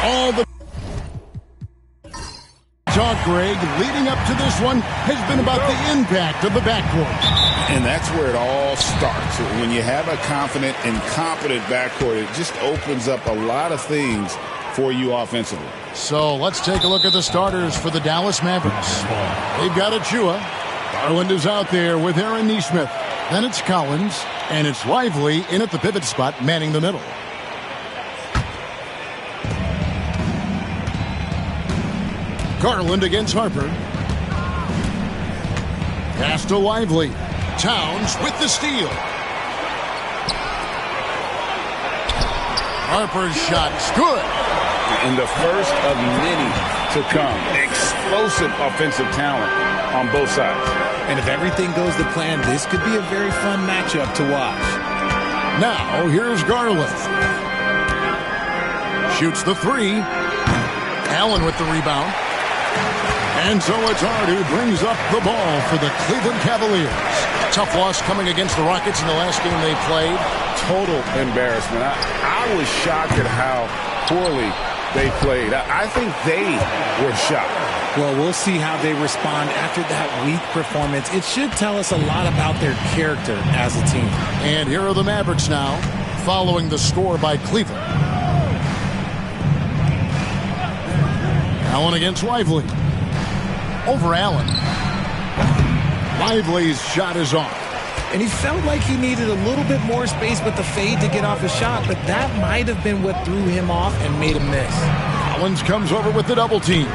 All the talk, Greg, leading up to this one has been about the impact of the backcourt. And that's where it all starts. When you have a confident and competent backcourt, it just opens up a lot of things for you offensively. So let's take a look at the starters for the Dallas Mavericks. They've got Achua. Garland is out there with Aaron Nesmith. Then it's Collins, and it's Lively in at the pivot spot, manning the middle. Garland against Harper. Pass to Lively. Towns with the steal. Harper's shot's good. And the first of many to come. Explosive offensive talent on both sides. And if everything goes to plan, this could be a very fun matchup to watch. Now, here's Garland. Shoots the three. Allen with the rebound. And so it's Hart who brings up the ball for the Cleveland Cavaliers. Tough loss coming against the Rockets in the last game they played. Total embarrassment. I was shocked at how poorly they played. I think they were shocked. Well, we'll see how they respond after that weak performance. It should tell us a lot about their character as a team. And here are the Mavericks now, following the score by Cleveland. Allen against Lively. Over Allen. Lively's shot is off. And he felt like he needed a little bit more space with the fade to get off his shot, but that might have been what threw him off and made him miss. Collins comes over with the double team.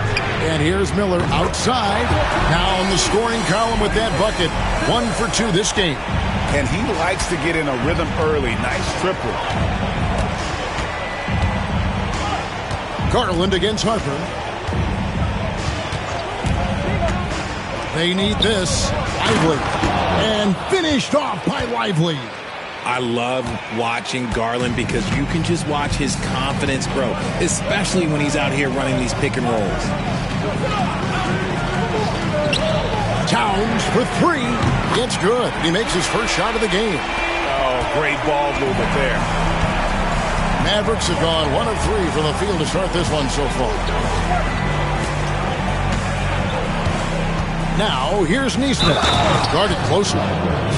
And here's Miller outside. Now in the scoring column with that bucket. 1 for 2 this game. And he likes to get in a rhythm early. Nice triple. Garland against Harper. They need this. Lively. And finished off by Lively. I love watching Garland because you can just watch his confidence grow, especially when he's out here running these pick and rolls. Towns for three. It's good. He makes his first shot of the game. Oh, great ball movement there. Mavericks have gone 1 of 3 from the field to start this one so far. Now, here's Nesmith. Guarded closely.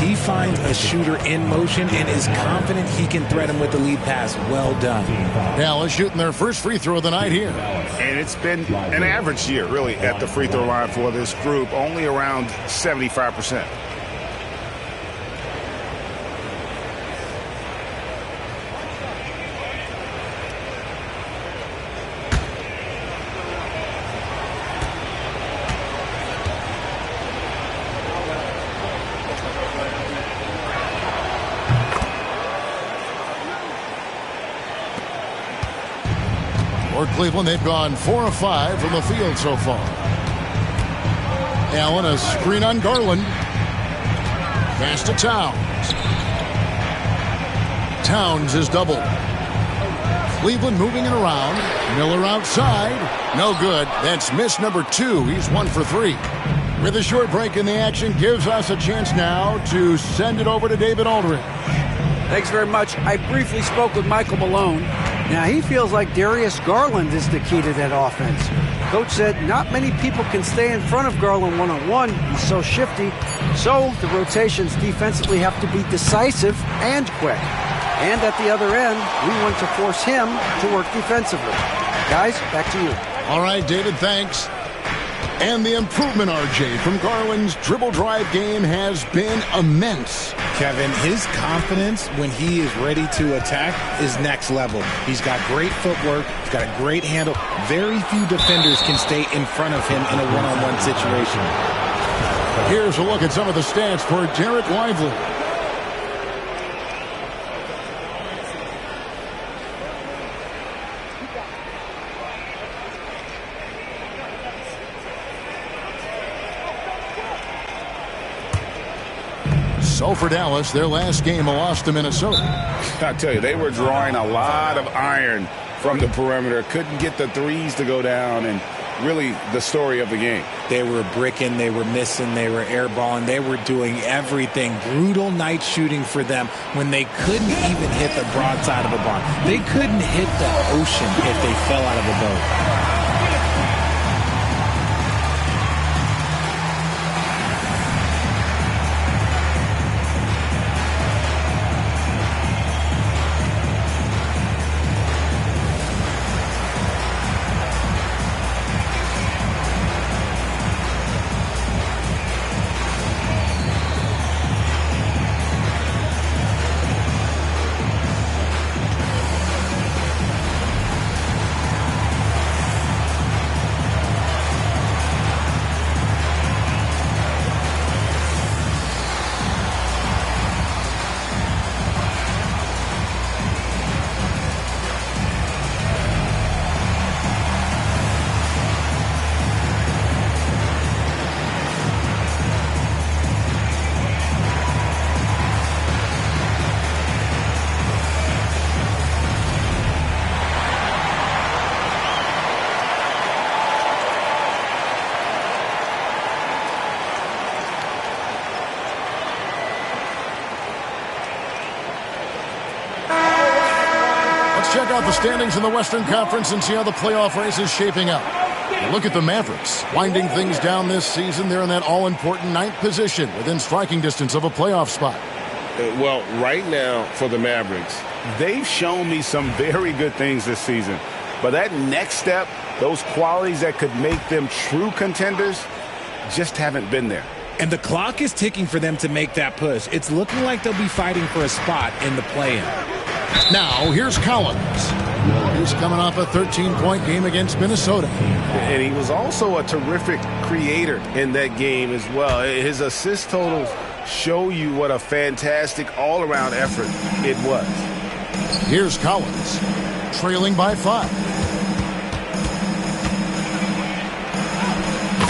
He finds a shooter in motion and is confident he can thread him with the lead pass. Well done. Dallas shooting their first free throw of the night here. And it's been an average year, really, at the free throw line for this group. Only around 75%. For Cleveland, they've gone 4 of 5 from the field so far. Allen, a screen on Garland. Pass to Towns. Towns is doubled. Cleveland moving it around. Miller outside. No good. That's miss number 2. He's 1 for 3. With a short break in the action, gives us a chance now to send it over to David Aldridge. Thanks very much. I briefly spoke with Michael Malone. Now, he feels like Darius Garland is the key to that offense. Coach said not many people can stay in front of Garland one-on-one. He's so shifty. So the rotations defensively have to be decisive and quick. And at the other end, we want to force him to work defensively. Guys, back to you. All right, David, thanks. And the improvement, RJ, from Garland's dribble drive game has been immense. Kevin, his confidence when he is ready to attack is next level. He's got great footwork. He's got a great handle. Very few defenders can stay in front of him in a one-on-one situation. Here's a look at some of the stats for Derek Lively. So for Dallas, their last game lost to Minnesota. I tell you, they were drawing a lot of iron from the perimeter. Couldn't get the threes to go down. And really the story of the game. They were bricking, they were missing, they were airballing, they were doing everything. Brutal night shooting for them when they couldn't even hit the broadside of a barn. They couldn't hit the ocean if they fell out of a boat. Check out the standings in the Western Conference and see how the playoff race is shaping up. Look at the Mavericks. Winding things down this season, they're in that all-important 9th position within striking distance of a playoff spot. Well, right now for the Mavericks, they've shown me some very good things this season. But that next step, those qualities that could make them true contenders, just haven't been there. And the clock is ticking for them to make that push. It's looking like they'll be fighting for a spot in the play-in. Now, here's Collins. He's coming off a 13-point game against Minnesota. And he was also a terrific creator in that game as well. His assist totals show you what a fantastic all-around effort it was. Here's Collins, trailing by 5.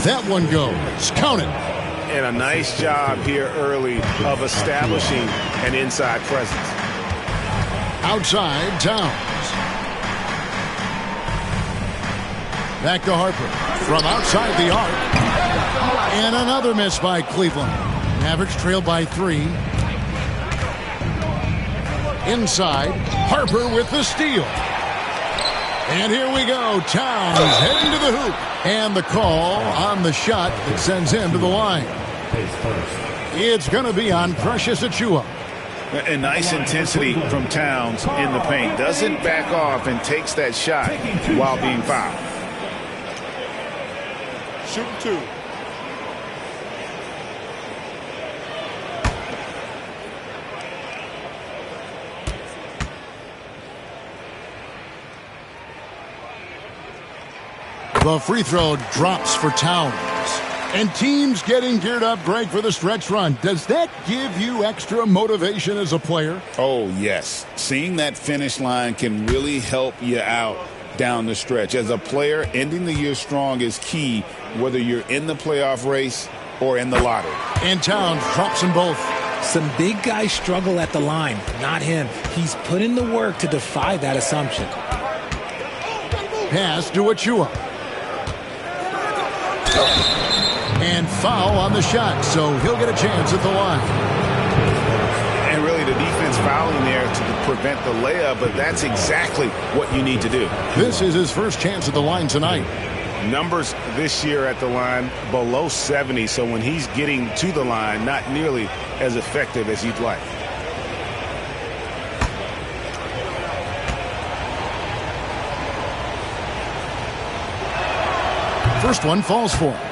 That one goes. Count it. And a nice job here early of establishing an inside presence. Outside, Towns. Back to Harper. From outside the arc. And another miss by Cleveland. Mavericks trailed by 3. Inside, Harper with the steal. And here we go. Towns heading to the hoop. And the call on the shot that sends him to the line. It's going to be on Precious Achiuwa. A nice intensity from Towns in the paint. Doesn't back off and takes that shot while being fouled. Shooting 2. The free throw drops for Towns. And teams getting geared up, Greg, for the stretch run. Does that give you extra motivation as a player? Oh, yes. Seeing that finish line can really help you out down the stretch. As a player, ending the year strong is key, whether you're in the playoff race or in the lottery. And Towns drops them both. Some big guys struggle at the line, not him. He's put in the work to defy that assumption. Pass to Achiuwa. And foul on the shot, so he'll get a chance at the line. And really the defense fouling there to prevent the layup, but that's exactly what you need to do. This is his first chance at the line tonight. Numbers this year at the line below 70, so when he's getting to the line, not nearly as effective as you'd like. First one falls for him.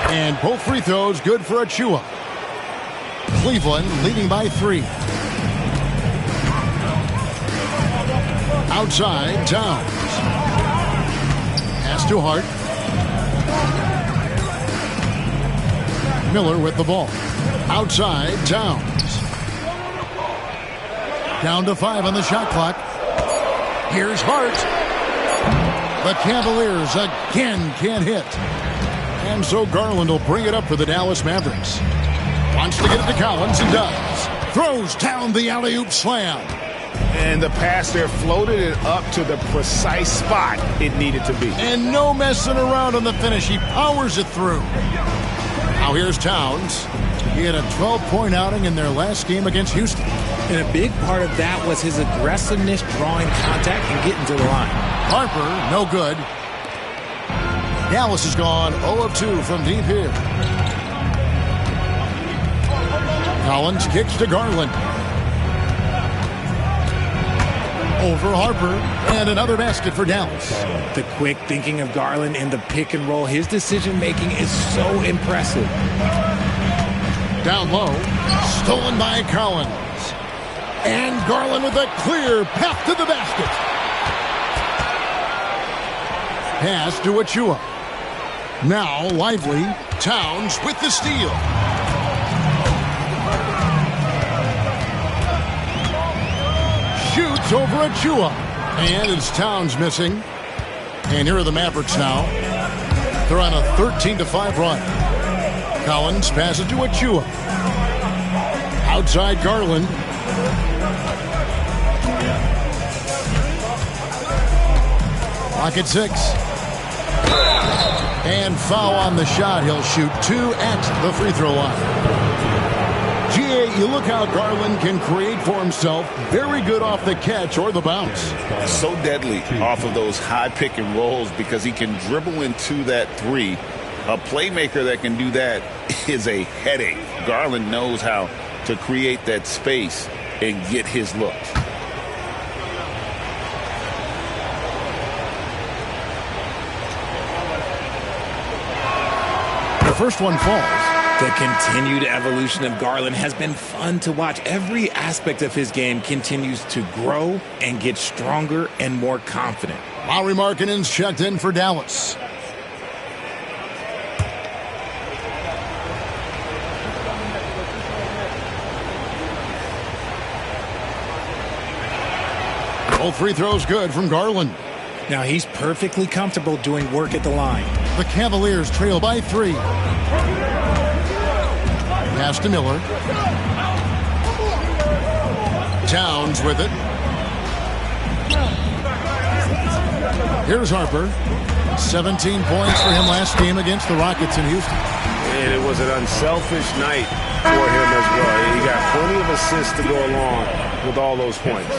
And both free throws good for Achiuwa. Cleveland leading by 3. Outside, Towns. Pass to Hart. Miller with the ball. Outside, Towns. Down to 5 on the shot clock. Here's Hart. The Cavaliers again can't hit. And so Garland will bring it up for the Dallas Mavericks. Wants to get it to Collins and does. Throws down the alley-oop slam. And the pass there floated it up to the precise spot it needed to be. And no messing around on the finish. He powers it through. Now here's Towns. He had a 12-point outing in their last game against Houston. And a big part of that was his aggressiveness, drawing contact and getting to the line. Harper, no good. Dallas has gone 0 of 2 from deep here. Collins kicks to Garland. Over Harper, and another basket for Dallas. The quick thinking of Garland in the pick and roll, his decision-making is so impressive. Down low, stolen by Collins. And Garland with a clear path to the basket. Pass to Achua. Now Lively. Towns with the steal. Shoots over Achua. And it's Towns missing. And here are the Mavericks now. They're on a 13-5 run. Collins passes to Achua. Outside Garland. Clock at 6. And foul on the shot. He'll shoot 2 at the free throw line. GA, you look how Garland can create for himself. Very good off the catch or the bounce. So deadly off of those high pick and rolls because he can dribble into that three. A playmaker that can do that is a headache. Garland knows how to create that space and get his look. The first one falls. The continued evolution of Garland has been fun to watch. Every aspect of his game continues to grow and get stronger and more confident. Lauri Markkanen's checked in for Dallas. Both free throws good from Garland. Now he's perfectly comfortable doing work at the line. The Cavaliers trail by 3. Pass to Miller. Towns with it. Here's Harper. 17 points for him last game against the Rockets in Houston. And it was an unselfish night for him as well. He got plenty of assists to go along with all those points.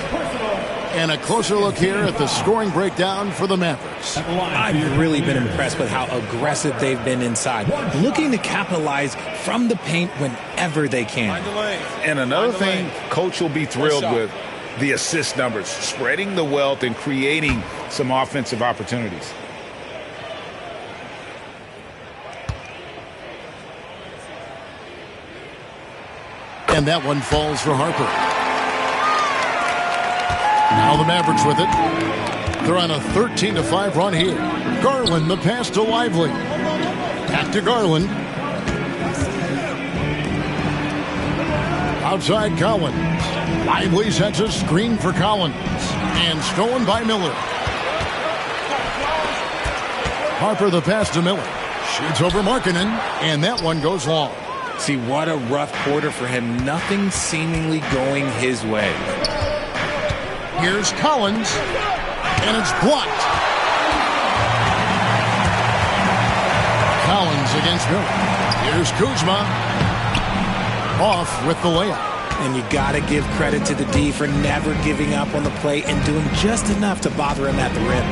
And a closer look here at the scoring breakdown for the Mavericks. I've really been impressed with how aggressive they've been inside, looking to capitalize from the paint whenever they can. And another thing Coach will be thrilled with, the assist numbers, spreading the wealth and creating some offensive opportunities. And that one falls for Harper. Now the Mavericks with it. They're on a 13-5 run here. Garland, the pass to Lively. Back to Garland. Outside Collins. Lively sets a screen for Collins. And stolen by Miller. Harper the pass to Miller. Shoots over Markkanen. And that one goes long. See, what a rough quarter for him. Nothing seemingly going his way. Here's Collins, and it's blocked. Collins against Miller. Here's Kuzma. Off with the layup. And you got to give credit to the D for never giving up on the play and doing just enough to bother him at the rim.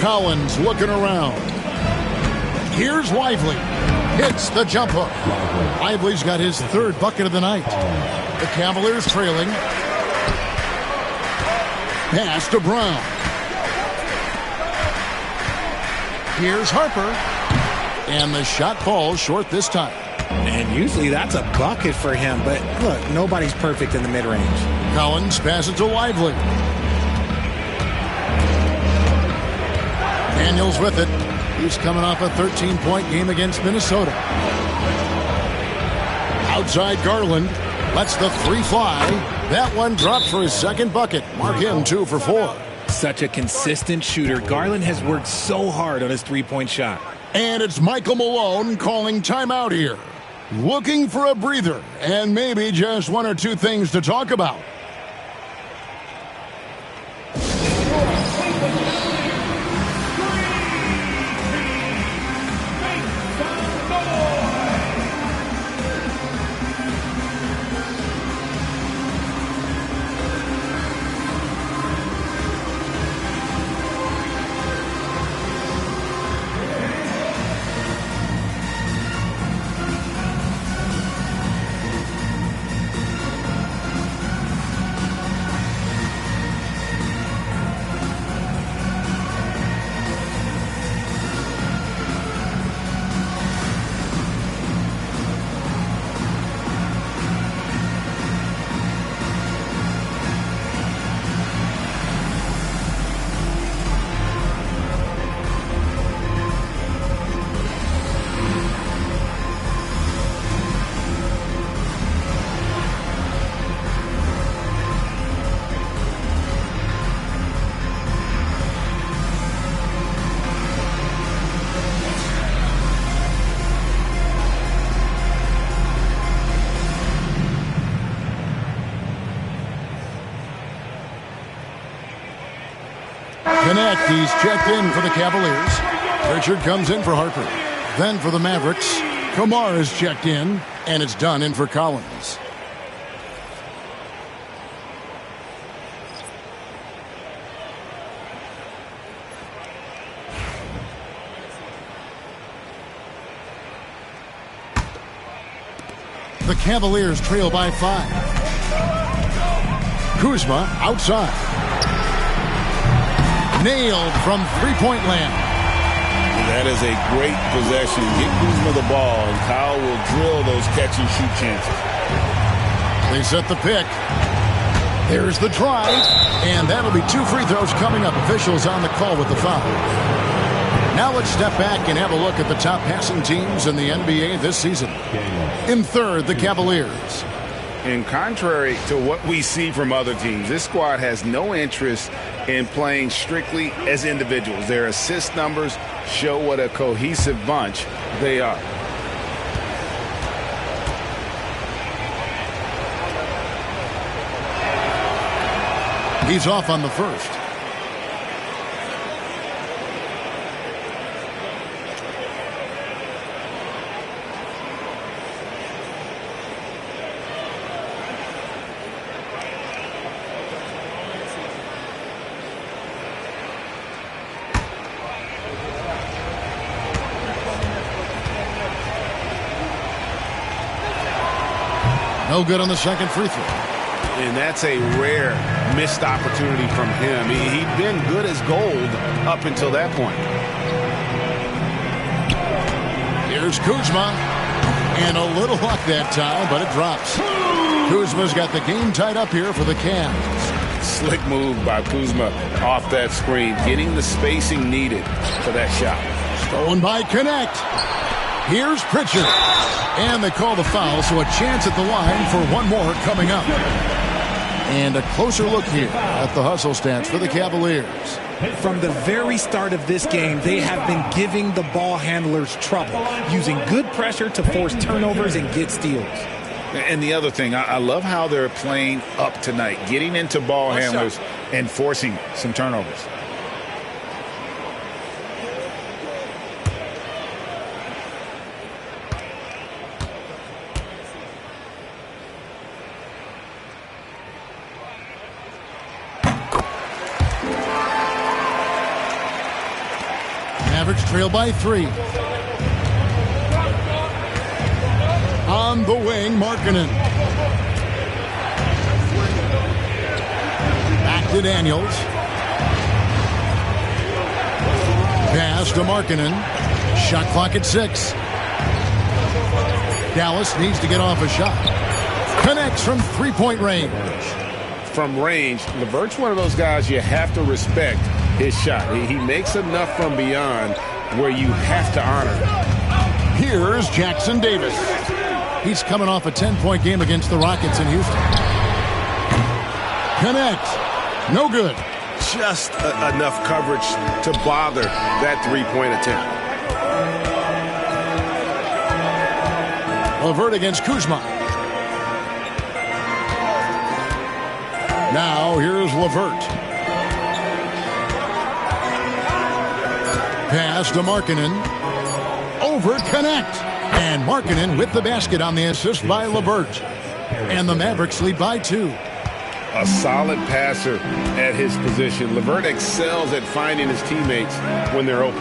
Collins looking around. Here's Lively. Hits the jump hook. Lively's got his 3rd bucket of the night. The Cavaliers trailing. Pass to Brown. Here's Harper. And the shot falls short this time. And usually that's a bucket for him. But look, nobody's perfect in the mid-range. Collins passes to Lively. Daniels with it. He's coming off a 13-point game against Minnesota. Outside Garland. Lets the three fly. That one drops for his second bucket. Mark him 2 for 4. Such a consistent shooter. Garland has worked so hard on his three-point shot. And it's Michael Malone calling timeout here. Looking for a breather and maybe just 1 or 2 things to talk about. Connect, he's checked in for the Cavaliers. Richard comes in for Harper. Then for the Mavericks, Kumar is checked in, and it's done in for Collins. The Cavaliers trail by 5. Kuzma outside. Nailed from three-point land. That is a great possession. Get Kuzma the ball, and Kyle will drill those catch-and-shoot chances. They set the pick. There's the drive, and that'll be 2 free throws coming up. Officials on the call with the foul. Now let's step back and have a look at the top passing teams in the NBA this season. In third, the Cavaliers. And contrary to what we see from other teams, this squad has no interest in playing strictly as individuals. Their assist numbers show what a cohesive bunch they are. He's off on the first. No good on the second free throw. And that's a rare missed opportunity from him. He'd been good as gold up until that point. Here's Kuzma. And a little luck that time, but it drops. Kuzma's got the game tied up here for the Cavs. Slick move by Kuzma off that screen, getting the spacing needed for that shot. Stolen by Connect. Here's Pritchard. And they call the foul, so a chance at the line for one more coming up. And a closer look here at the hustle stats for the Cavaliers. From the very start of this game, they have been giving the ball handlers trouble, using good pressure to force turnovers and get steals. And the other thing, I love how they're playing up tonight, getting into ball handlers and forcing some turnovers. Mavericks trail by 3. On the wing, Markkanen. Back to Daniels. Pass to Markkanen. Shot clock at 6. Dallas needs to get off a shot. Connects from three-point range. From range, LeVert's one of those guys you have to respect his shot. He makes enough from beyond where you have to honor it. Here's Jackson Davis. He's coming off a 10-point game against the Rockets in Houston. Connect. No good. Just enough coverage to bother that three-point attempt. LeVert against Kuzma. Now here's LeVert. Pass to Markkanen. Over Connect. And Markkanen with the basket on the assist by LeVert. And the Mavericks lead by 2. A solid passer at his position. LeVert excels at finding his teammates when they're open.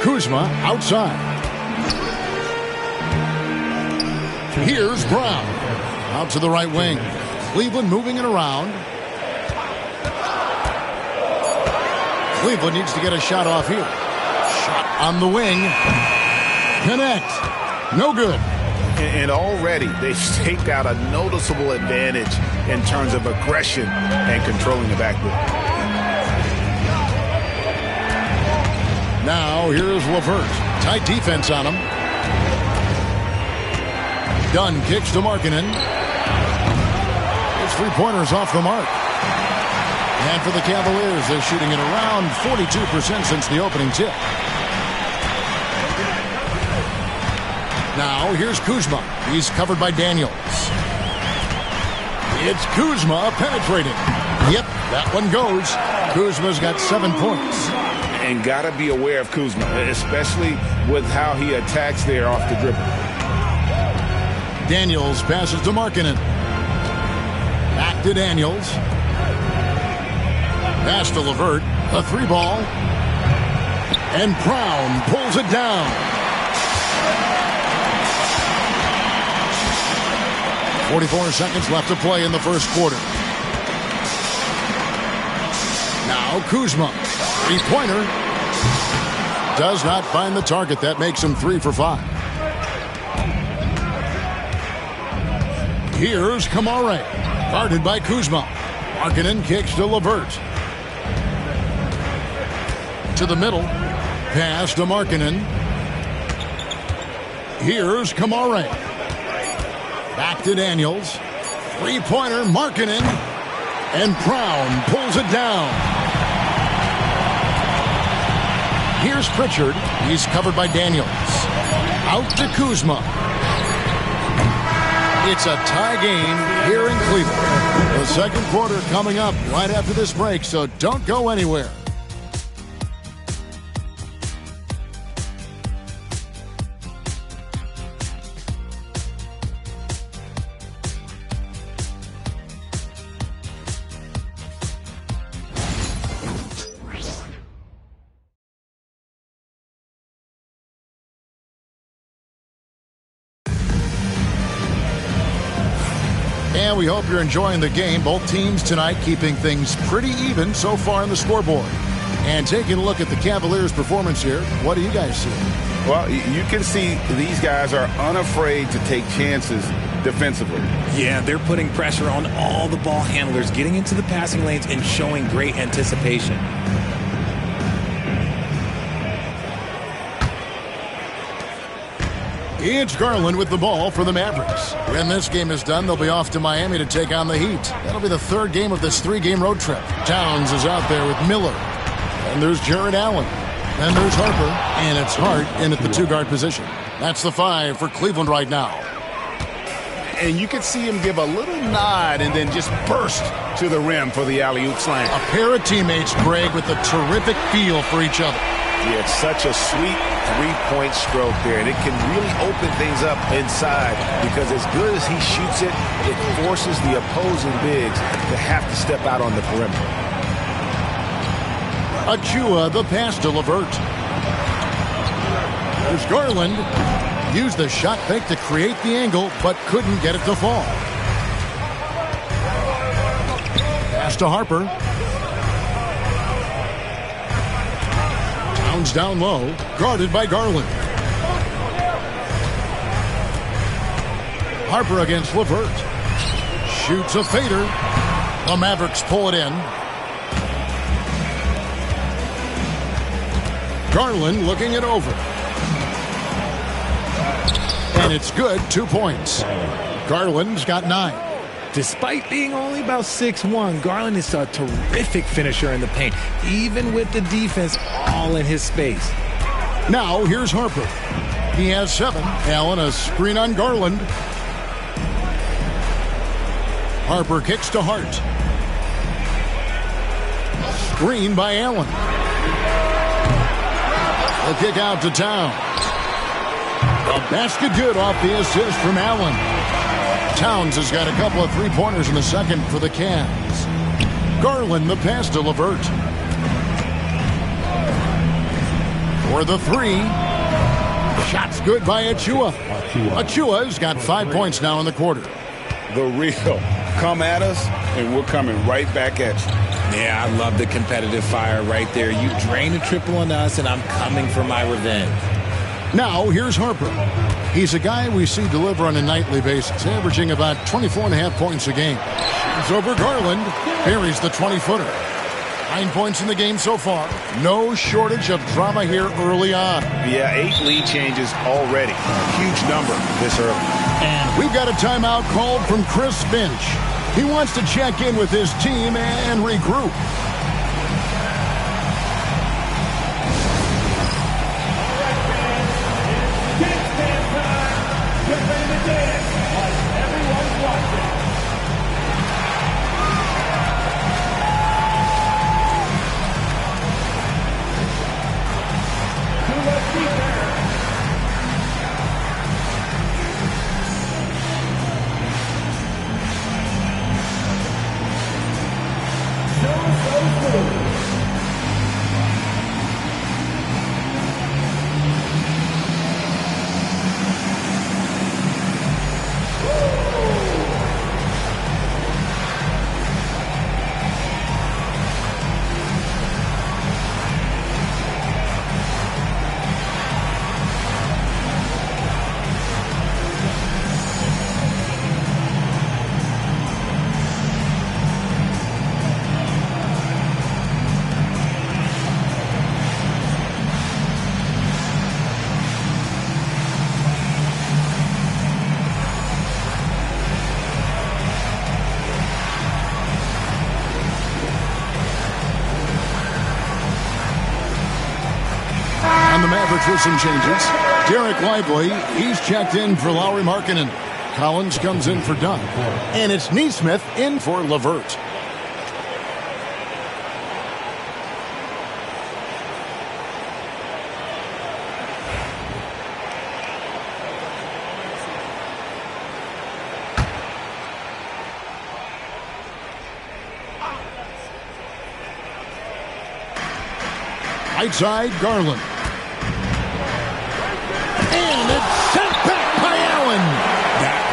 Kuzma outside. Here's Brown. Out to the right wing. Cleveland moving it around. Cleveland needs to get a shot off here. Shot on the wing. Connect. No good. And already they've staked out a noticeable advantage in terms of aggression and controlling the backboard. Now here's LeVert. Tight defense on him. Dunn kicks to Markkanen. His three-pointers off the mark. And for the Cavaliers, they're shooting it around 42% since the opening tip. Now, here's Kuzma. He's covered by Daniels. It's Kuzma penetrating. Yep, that one goes. Kuzma's got 7 points. And got to be aware of Kuzma, especially with how he attacks there off the dribble. Daniels passes to Markkanen. Back to Daniels. Pass to LeVert. A 3-ball. And Brown pulls it down. 44 seconds left to play in the first quarter. Now Kuzma. Three-pointer. Does not find the target. That makes him 3 for 5. Here's Kamare. Guarded by Kuzma. Markkanen kicks to LeVert. To the middle. Pass to Markkanen. Here's Kamare. Back to Daniels. Three-pointer, Markkanen. And Brown pulls it down. Here's Pritchard. He's covered by Daniels. Out to Kuzma. It's a tie game here in Cleveland. The second quarter coming up right after this break, so don't go anywhere. And we hope you're enjoying the game. Both teams tonight keeping things pretty even so far on the scoreboard. And taking a look at the Cavaliers' performance here, what do you guys see? Well, you can see these guys are unafraid to take chances defensively. Yeah, they're putting pressure on all the ball handlers, getting into the passing lanes and showing great anticipation. It's Garland with the ball for the Mavericks. When this game is done, they'll be off to Miami to take on the Heat. That'll be the third game of this 3-game road trip. Towns is out there with Miller. And there's Jared Allen. And there's Harper. And it's Hart in at the 2-guard position. That's the 5 for Cleveland right now. And you can see him give a little nod and then just burst to the rim for the alley-oop slam. A pair of teammates, Greg, with a terrific feel for each other. Yeah, it's such a sweet three-point stroke there, and it can really open things up inside because as good as he shoots it, it forces the opposing bigs to have to step out on the perimeter. Achua, the pass to LeVert. There's Garland. Used the shot fake to create the angle, but couldn't get it to fall. Pass to Harper. Towns down low, guarded by Garland. Harper against LeVert. Shoots a fader. The Mavericks pull it in. Garland looking it over. And it's good, 2 points. Garland's got 9. Despite being only about 6'1", Garland is a terrific finisher in the paint, even with the defense all in his space. Now, here's Harper. He has 7. Allen, a screen on Garland. Harper kicks to Hart. Screen by Allen. A kick out to Towns. A basket good off the assist from Allen. Towns has got a couple of three-pointers in the second for the Cavs. Garland the pass to LeVert. For the 3. Shot's good by Achua. Achua's got 5 points now in the quarter. The real. Come at us, and we're coming right back at you. Yeah, I love the competitive fire right there. You drain a triple on us, and I'm coming for my revenge. Now, here's Harper. He's a guy we see deliver on a nightly basis, averaging about 24.5 points a game. He's over Garland, buries the 20-footer. 9 points in the game so far. No shortage of drama here early on. Yeah, 8 lead changes already. A huge number this early. And we've got a timeout called from Chris Finch. He wants to check in with his team and regroup. The Mavericks with some changes. Derek Lively, he's checked in for Lauri Markkanen. Collins comes in for Dunn. And it's Nesmith in for LeVert. Right side, Garland.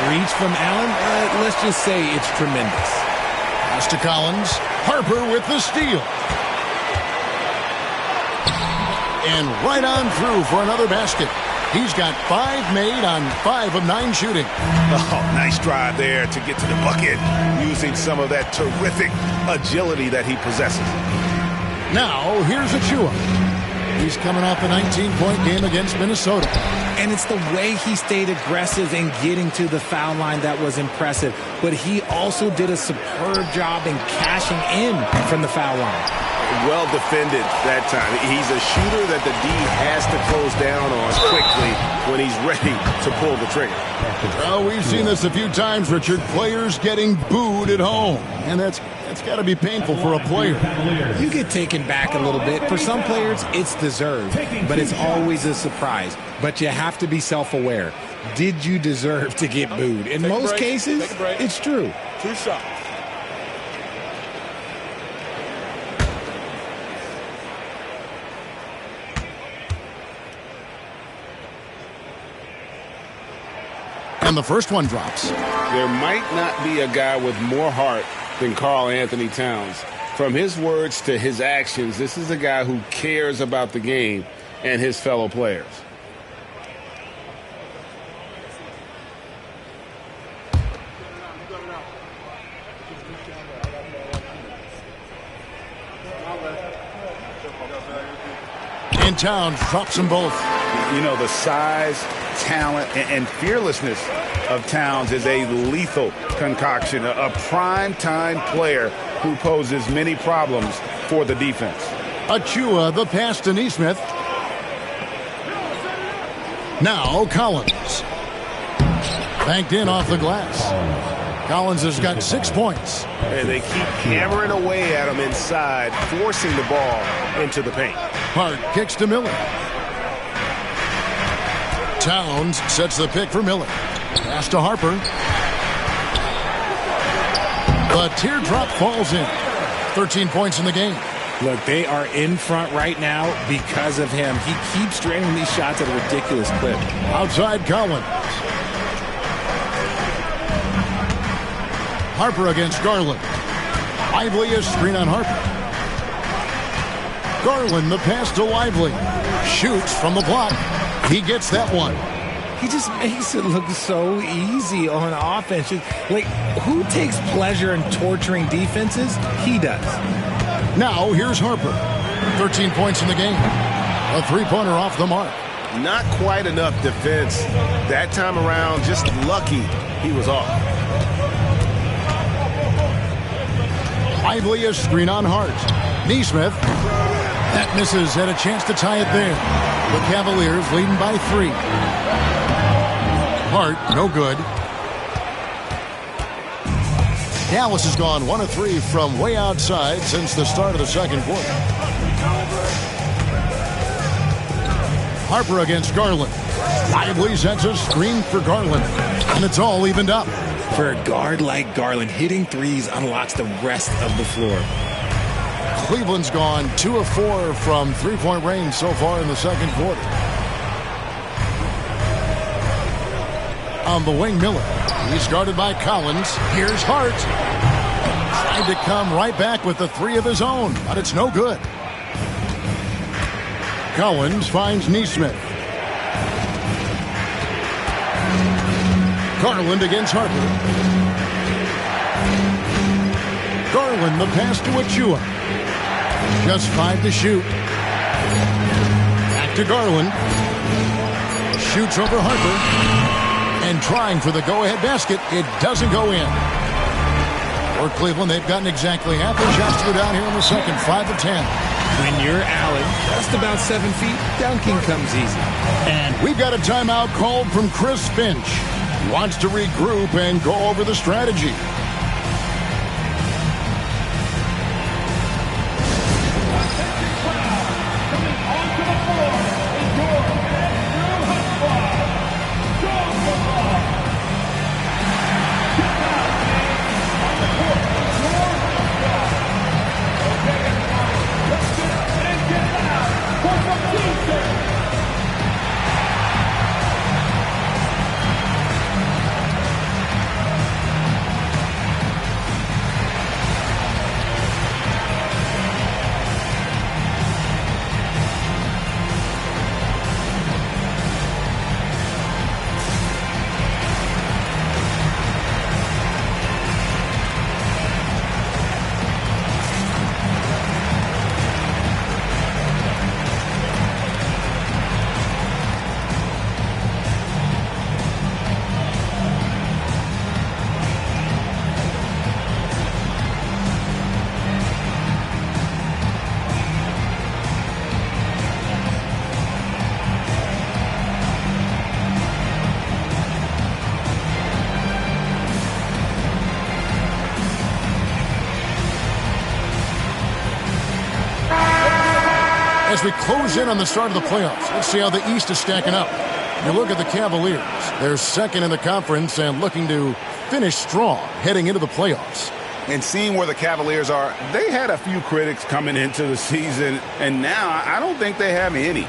Reach from Allen, let's just say it's tremendous. Pass to Collins. Harper with the steal. And right on through for another basket. He's got 5 made on 5 of 9 shooting. Oh, nice drive there to get to the bucket, using some of that terrific agility that he possesses. Now, here's Achua. He's coming off a 19-point game against Minnesota. And it's the way he stayed aggressive in getting to the foul line that was impressive. But he also did a superb job in cashing in from the foul line. Well defended that time. He's a shooter that the D has to close down on quickly when he's ready to pull the trigger. Well, we've seen this a few times, Richard. Players getting booed at home. And that's got to be painful for a player. You get taken back a little bit. For some players, it's deserved, but it's always a surprise. But you have to be self-aware. Did you deserve to get booed? In most cases, it's true. 2 shots. And the first one drops. There might not be a guy with more heart than Karl Anthony Towns. From his words to his actions, this is a guy who cares about the game and his fellow players. And Towns drops them both. You know, the size, talent, and fearlessness of Towns is a lethal concoction, a prime-time player who poses many problems for the defense. Achua, the pass to Neesmith. Now Collins. Banked in off the glass. Collins has got 6 points. And they keep hammering away at him inside, forcing the ball into the paint. Hart kicks to Miller. Towns sets the pick for Miller. Pass to Harper. The teardrop falls in. 13 points in the game. Look, they are in front right now because of him. He keeps draining these shots at a ridiculous clip. Outside Collins. Harper against Garland. Lively is screen on Harper. Garland, the pass to Lively. Shoots from the block. He gets that one. He just makes it look so easy on offense. Like, who takes pleasure in torturing defenses? He does. Now, here's Harper. 13 points in the game. A three-pointer off the mark. Not quite enough defense that time around. Just lucky he was off. Lively is screen on Hart. Neesmith. That misses. Had a chance to tie it there. The Cavaliers leading by 3. Hart, no good. Dallas has gone 1 of 3 from way outside since the start of the second quarter. Harper against Garland. Lively sets a screen for Garland. And it's all evened up. For a guard like Garland, hitting threes unlocks the rest of the floor. Cleveland's gone 2 of 4 from three-point range so far in the second quarter. On the wing, Miller. He's guarded by Collins. Here's Hart. Tried to come right back with the 3 of his own, but it's no good. Collins finds Neesmith. Garland against Harper. Garland, the pass to Achua. Just 5 to shoot. Back to Garland. Shoots over Harper. And trying for the go-ahead basket. It doesn't go in. For Cleveland, they've gotten exactly half their shots to go down here in the second. 5 of 10. When you're Allen, just about 7 feet, dunking comes easy. And we've got a timeout called from Chris Finch. He wants to regroup and go over the strategy. As we close in on the start of the playoffs, let's see how the East is stacking up. You look at the Cavaliers. They're second in the conference and looking to finish strong heading into the playoffs. And seeing where the Cavaliers are, they had a few critics coming into the season, and now I don't think they have any.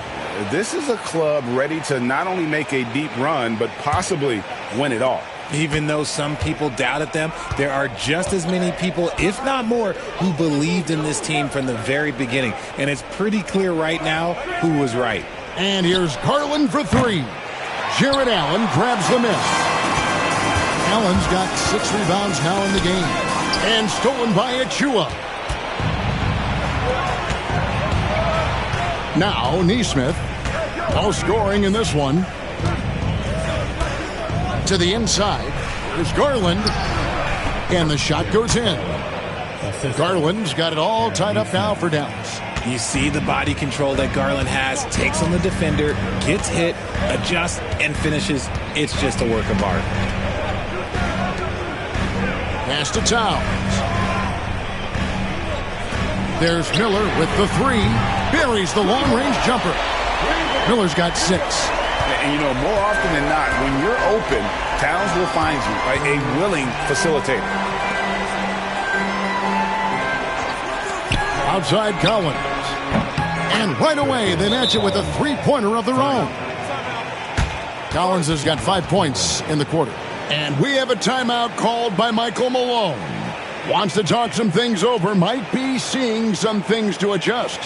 This is a club ready to not only make a deep run, but possibly win it all. Even though some people doubted them, there are just as many people, if not more, who believed in this team from the very beginning. And it's pretty clear right now who was right. And here's Garland for 3. Jared Allen grabs the miss. Allen's got 6 rebounds now in the game. And stolen by Achua. Now Neesmith. No scoring in this one. To the inside. There's Garland. And the shot goes in. Garland's got it all tied up now for Dallas. You see the body control that Garland has. Takes on the defender, gets hit, adjusts, and finishes. It's just a work of art. Pass to Towns. There's Miller with the three. Buries the long-range jumper. Miller's got 6. And, you know, more often than not, when you're open, Towns will find you, a willing facilitator. Outside Collins. And right away, they match it with a three-pointer of their own. Collins has got 5 points in the quarter. And we have a timeout called by Michael Malone. Wants to talk some things over. Might be seeing some things to adjust.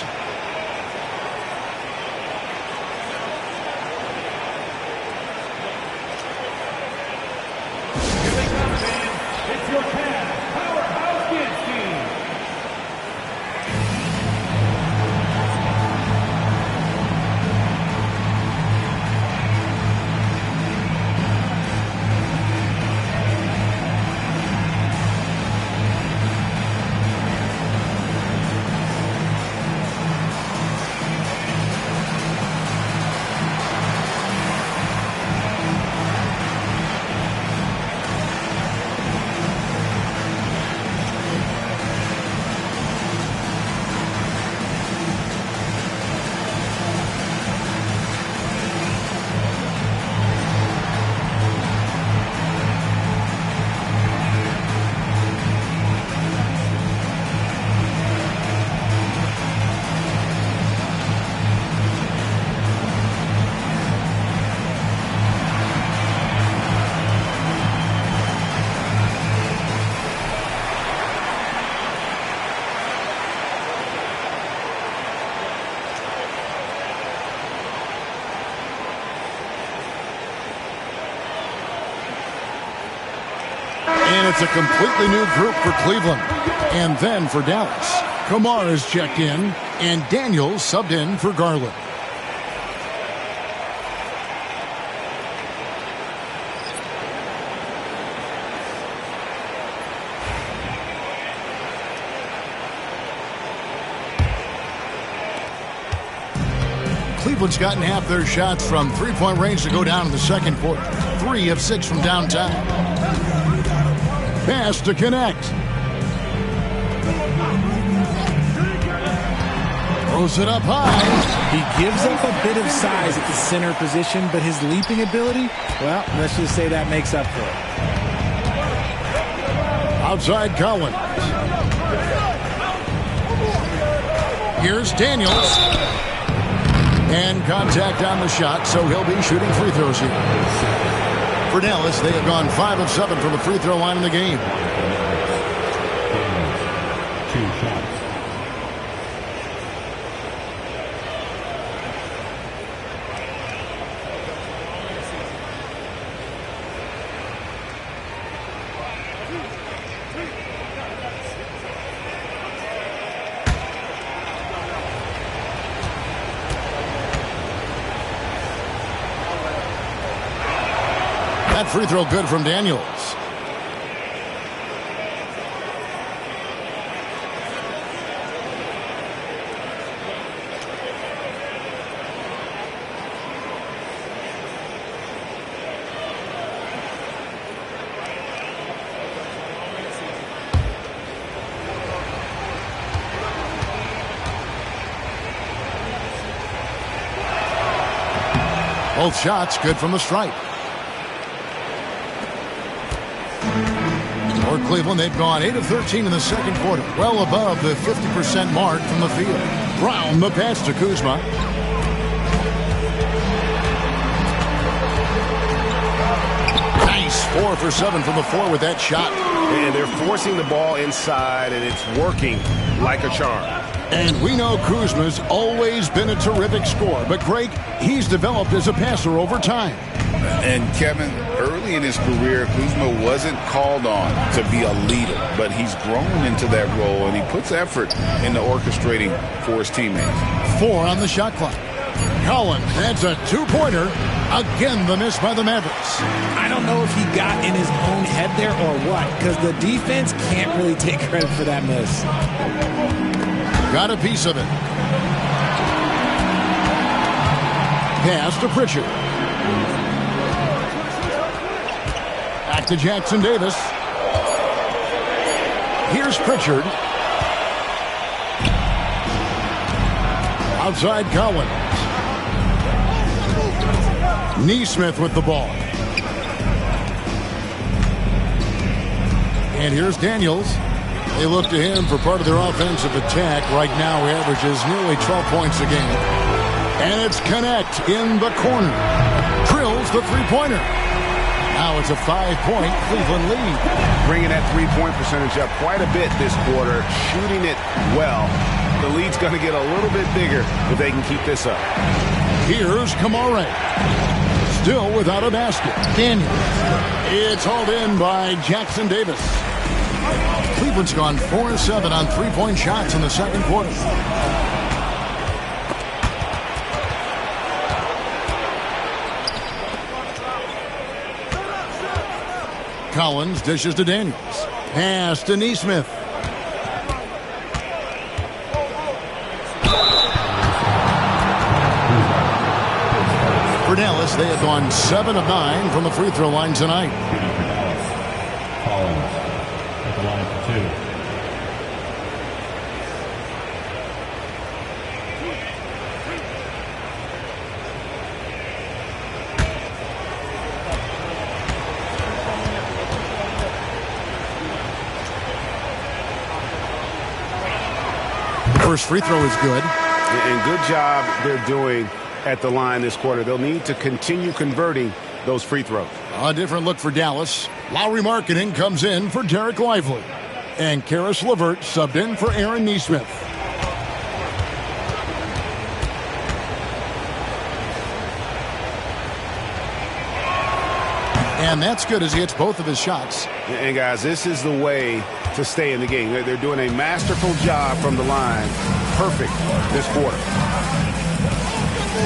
And it's a completely new group for Cleveland. And then for Dallas, Kamara's checked in, and Daniels subbed in for Garland. Cleveland's gotten half their shots from three-point range to go down in the second quarter. 3 of 6 from downtown. Pass to connect. Throws it up high. He gives up a bit of size at the center position, but his leaping ability, well, let's just say that makes up for it. Outside Collins. Here's Daniels. And contact on the shot, so he'll be shooting free throws here. For Dallas, they have gone 5 of 7 from the free throw line in the game. 2 shots. That free throw good from Daniels. Both shots good from the stripe. For Cleveland, they've gone 8 of 13 in the second quarter, well above the 50% mark from the field. Brown, the pass to Kuzma. Nice 4 for 7 from the floor with that shot. And they're forcing the ball inside, and it's working like a charm. And we know Kuzma's always been a terrific scorer, but Greg, he's developed as a passer over time. And Kevin, early in his career, Kuzma wasn't called on to be a leader, but he's grown into that role, and he puts effort into orchestrating for his teammates. 4 on the shot clock. Collins, that's a 2-pointer. Again, the miss by the Mavericks. I don't know if he got in his own head there or what, because the defense can't really take credit for that miss. Got a piece of it. Pass to Pritchard. Back to Jackson Davis. Here's Pritchard. Outside Collins. Neesmith with the ball. And here's Daniels. They look to him for part of their offensive attack. Right now, he averages nearly 12 points a game. And it's Connect in the corner. Drills the three-pointer. Now it's a 5-point Cleveland lead. Bringing that three-point percentage up quite a bit this quarter. Shooting it well. The lead's going to get a little bit bigger if they can keep this up. Here's Kamare. Still without a basket. Daniels. It's hauled in by Jackson Davis. Cleveland's gone 4-7 on three-point shots in the second quarter. Collins dishes to Daniels. Pass to Neesmith. For Dallas, they have gone 7 of 9 from the free throw line tonight. Collins at the line for 2. First free throw is good. And good job they're doing at the line this quarter. They'll need to continue converting those free throws. A different look for Dallas. Lowry Markkanen comes in for Derek Lively. And Karis LeVert subbed in for Aaron Neesmith. And that's good as he hits both of his shots. And guys, this is the way to stay in the game. They're doing a masterful job from the line. Perfect this quarter.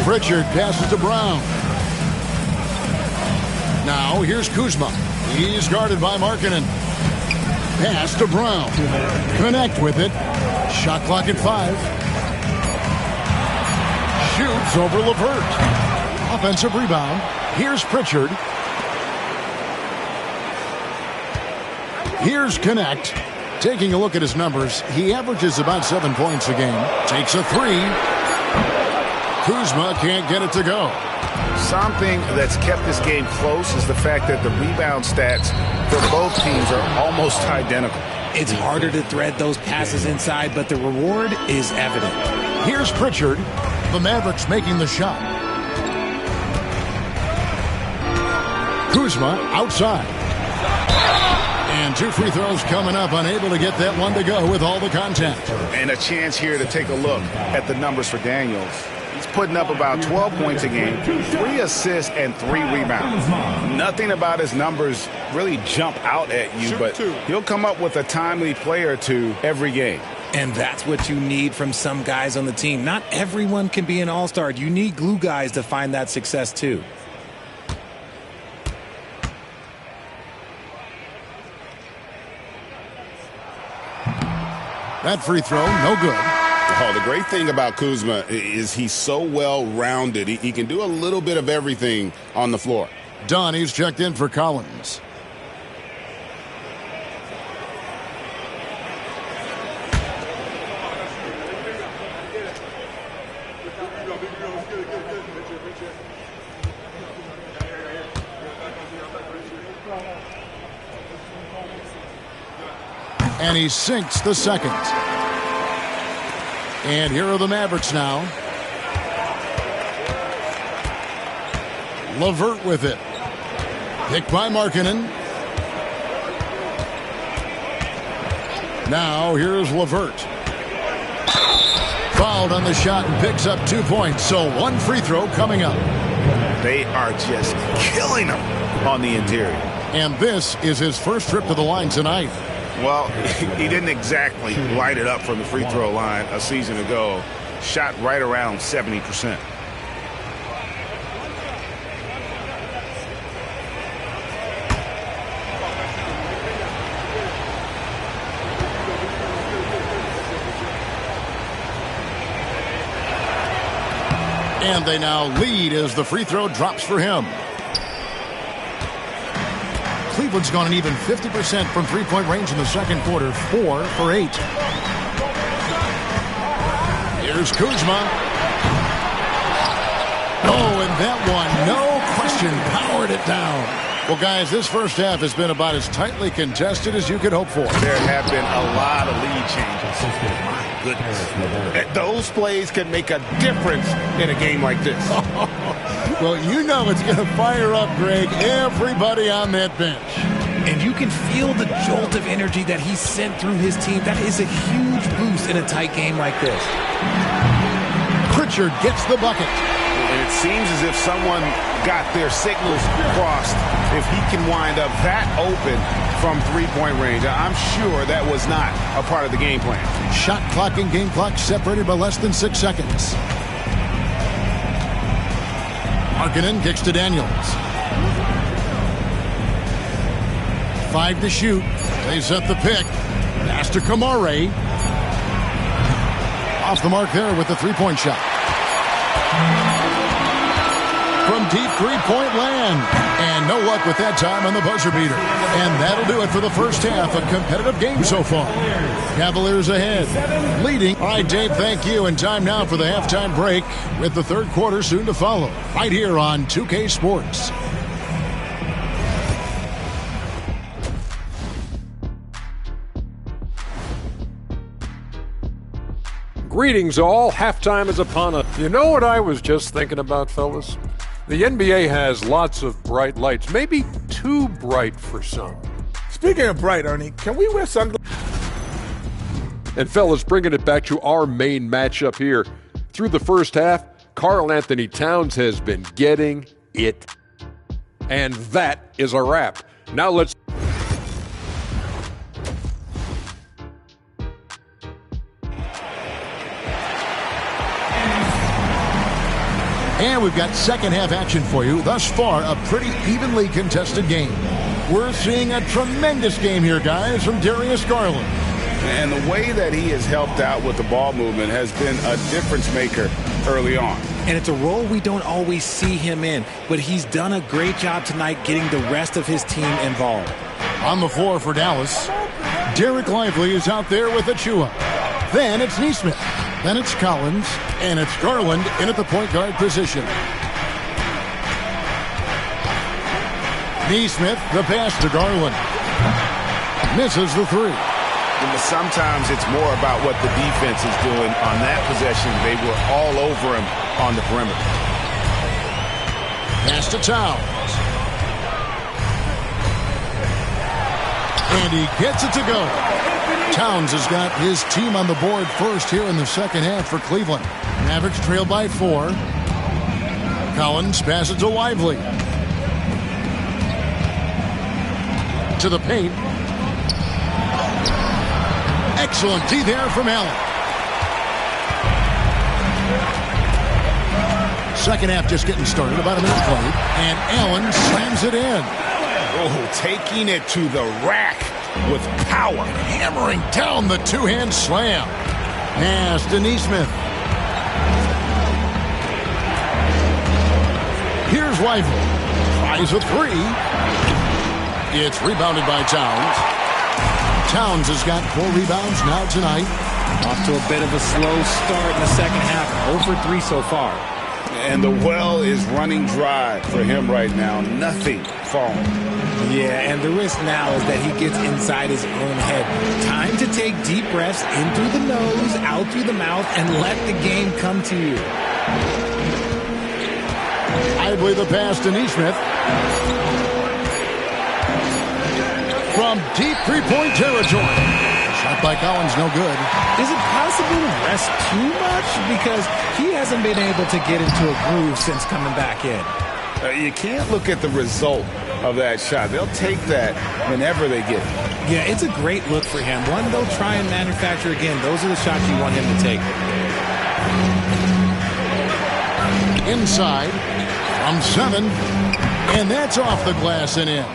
Pritchard passes to Brown. Now here's Kuzma. He's guarded by Markkanen. Pass to Brown. Connect with it. Shot clock at 5. Shoots over LeVert. Offensive rebound. Here's Pritchard. Here's Connect. Taking a look at his numbers, he averages about 7 points a game. Takes a 3. Kuzma can't get it to go. Something that's kept this game close is the fact that the rebound stats for both teams are almost identical. It's harder to thread those passes inside, but the reward is evident. Here's Pritchard. The Mavericks making the shot. Kuzma outside. And 2 free throws coming up, unable to get that one to go with all the contact. And a chance here to take a look at the numbers for Daniels. He's putting up about 12 points a game, 3 assists, and 3 rebounds. Nothing about his numbers really jump out at you, but he'll come up with a timely play or two every game. And that's what you need from some guys on the team. Not everyone can be an all-star. You need glue guys to find that success too. That free throw, no good. Oh, the great thing about Kuzma is he's so well-rounded. He can do a little bit of everything on the floor. Donnie's checked in for Collins. And he sinks the second. And here are the Mavericks now. LeVert with it. Picked by Markkanen. Now here's LeVert. Fouled on the shot and picks up 2 points. So 1 free throw coming up. They are just killing him on the interior. And this is his first trip to the line tonight. Well, he didn't exactly light it up from the free throw line a season ago. Shot right around 70%. And they now lead as the free throw drops for him. Cleveland's gone an even 50% from three-point range in the second quarter, 4 for 8. Here's Kuzma. Oh, and that one, no question, powered it down. Well, guys, this first half has been about as tightly contested as you could hope for. There have been a lot of lead changes. My goodness. Those plays could make a difference in a game like this. Well, you know it's going to fire up, Greg, everybody on that bench. And you can feel the jolt of energy that he sent through his team. That is a huge boost in a tight game like this. Pritchard gets the bucket. And it seems as if someone got their signals crossed. If he can wind up that open from three-point range, I'm sure that was not a part of the game plan. Shot clock and game clock separated by less than 6 seconds. Markkanen kicks to Daniels. 5 to shoot. They set the pick. Pass to Kamare. Off the mark there with the three-point shot. From deep three-point land. And no luck with that time on the buzzer beater. And that'll do it for the first half. A competitive game so far. Cavaliers ahead. Leading. All right, Dave, thank you. And time now for the halftime break with the third quarter soon to follow. Right here on 2K Sports. Greetings all, halftime is upon us. You know what I was just thinking about, fellas? The NBA has lots of bright lights, maybe too bright for some. Speaking of bright, Ernie, can we wear sunglasses? And fellas, bringing it back to our main matchup here. Through the first half, Karl Anthony Towns has been getting it. And that is a wrap. Now let's... And we've got second half action for you. Thus far, a pretty evenly contested game. We're seeing a tremendous game here, guys, from Darius Garland. And the way that he has helped out with the ball movement has been a difference maker early on. And it's a role we don't always see him in, but he's done a great job tonight getting the rest of his team involved. On the floor for Dallas, Derek Lively is out there with Achua. Then it's Nesmith. Then it's Collins. And it's Garland in at the point guard position. Nesmith, the pass to Garland. Misses the three. Sometimes it's more about what the defense is doing on that possession. They were all over him on the perimeter. Pass to Towns. And he gets it to go. Towns has got his team on the board first here in the second half for Cleveland. Mavericks trail by 4. Collins passes to Lively. To the paint. Excellent D there from Allen. Second half just getting started, about a minute played. And Allen slams it in. Oh, taking it to the rack with power. Hammering down the two-hand slam. Pass to Nesmith. Here's Lively. Tries a three. It's rebounded by Towns. Towns has got 4 rebounds now tonight. Off to a bit of a slow start in the second half. 0 for 3 so far. And the well is running dry for him right now. Nothing falling. Yeah, and the risk now is that he gets inside his own head. Time to take deep breaths in through the nose, out through the mouth, and let the game come to you. Lively the pass to Nesmith. From deep three-point territory. Shot by Collins, no good. Is it possible to rest too much? Because he hasn't been able to get into a groove since coming back in. You can't look at the result of that shot. They'll take that whenever they get it. Yeah, it's a great look for him. One they'll try and manufacture again. Those are the shots you want him to take. Inside from 7, and that's off the glass and in.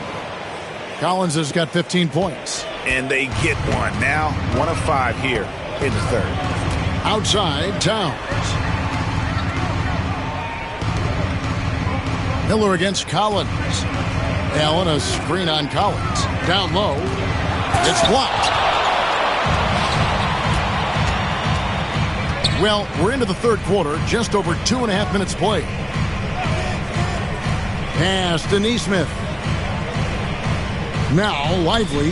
Collins has got 15 points. And they get one. Now 1 of 5 here in the third. Outside, Towns. Miller against Collins. Allen, a screen on Collins. Down low. It's blocked. Well, we're into the third quarter. Just over 2.5 minutes played. Pass to Neesmith. Now, Lively.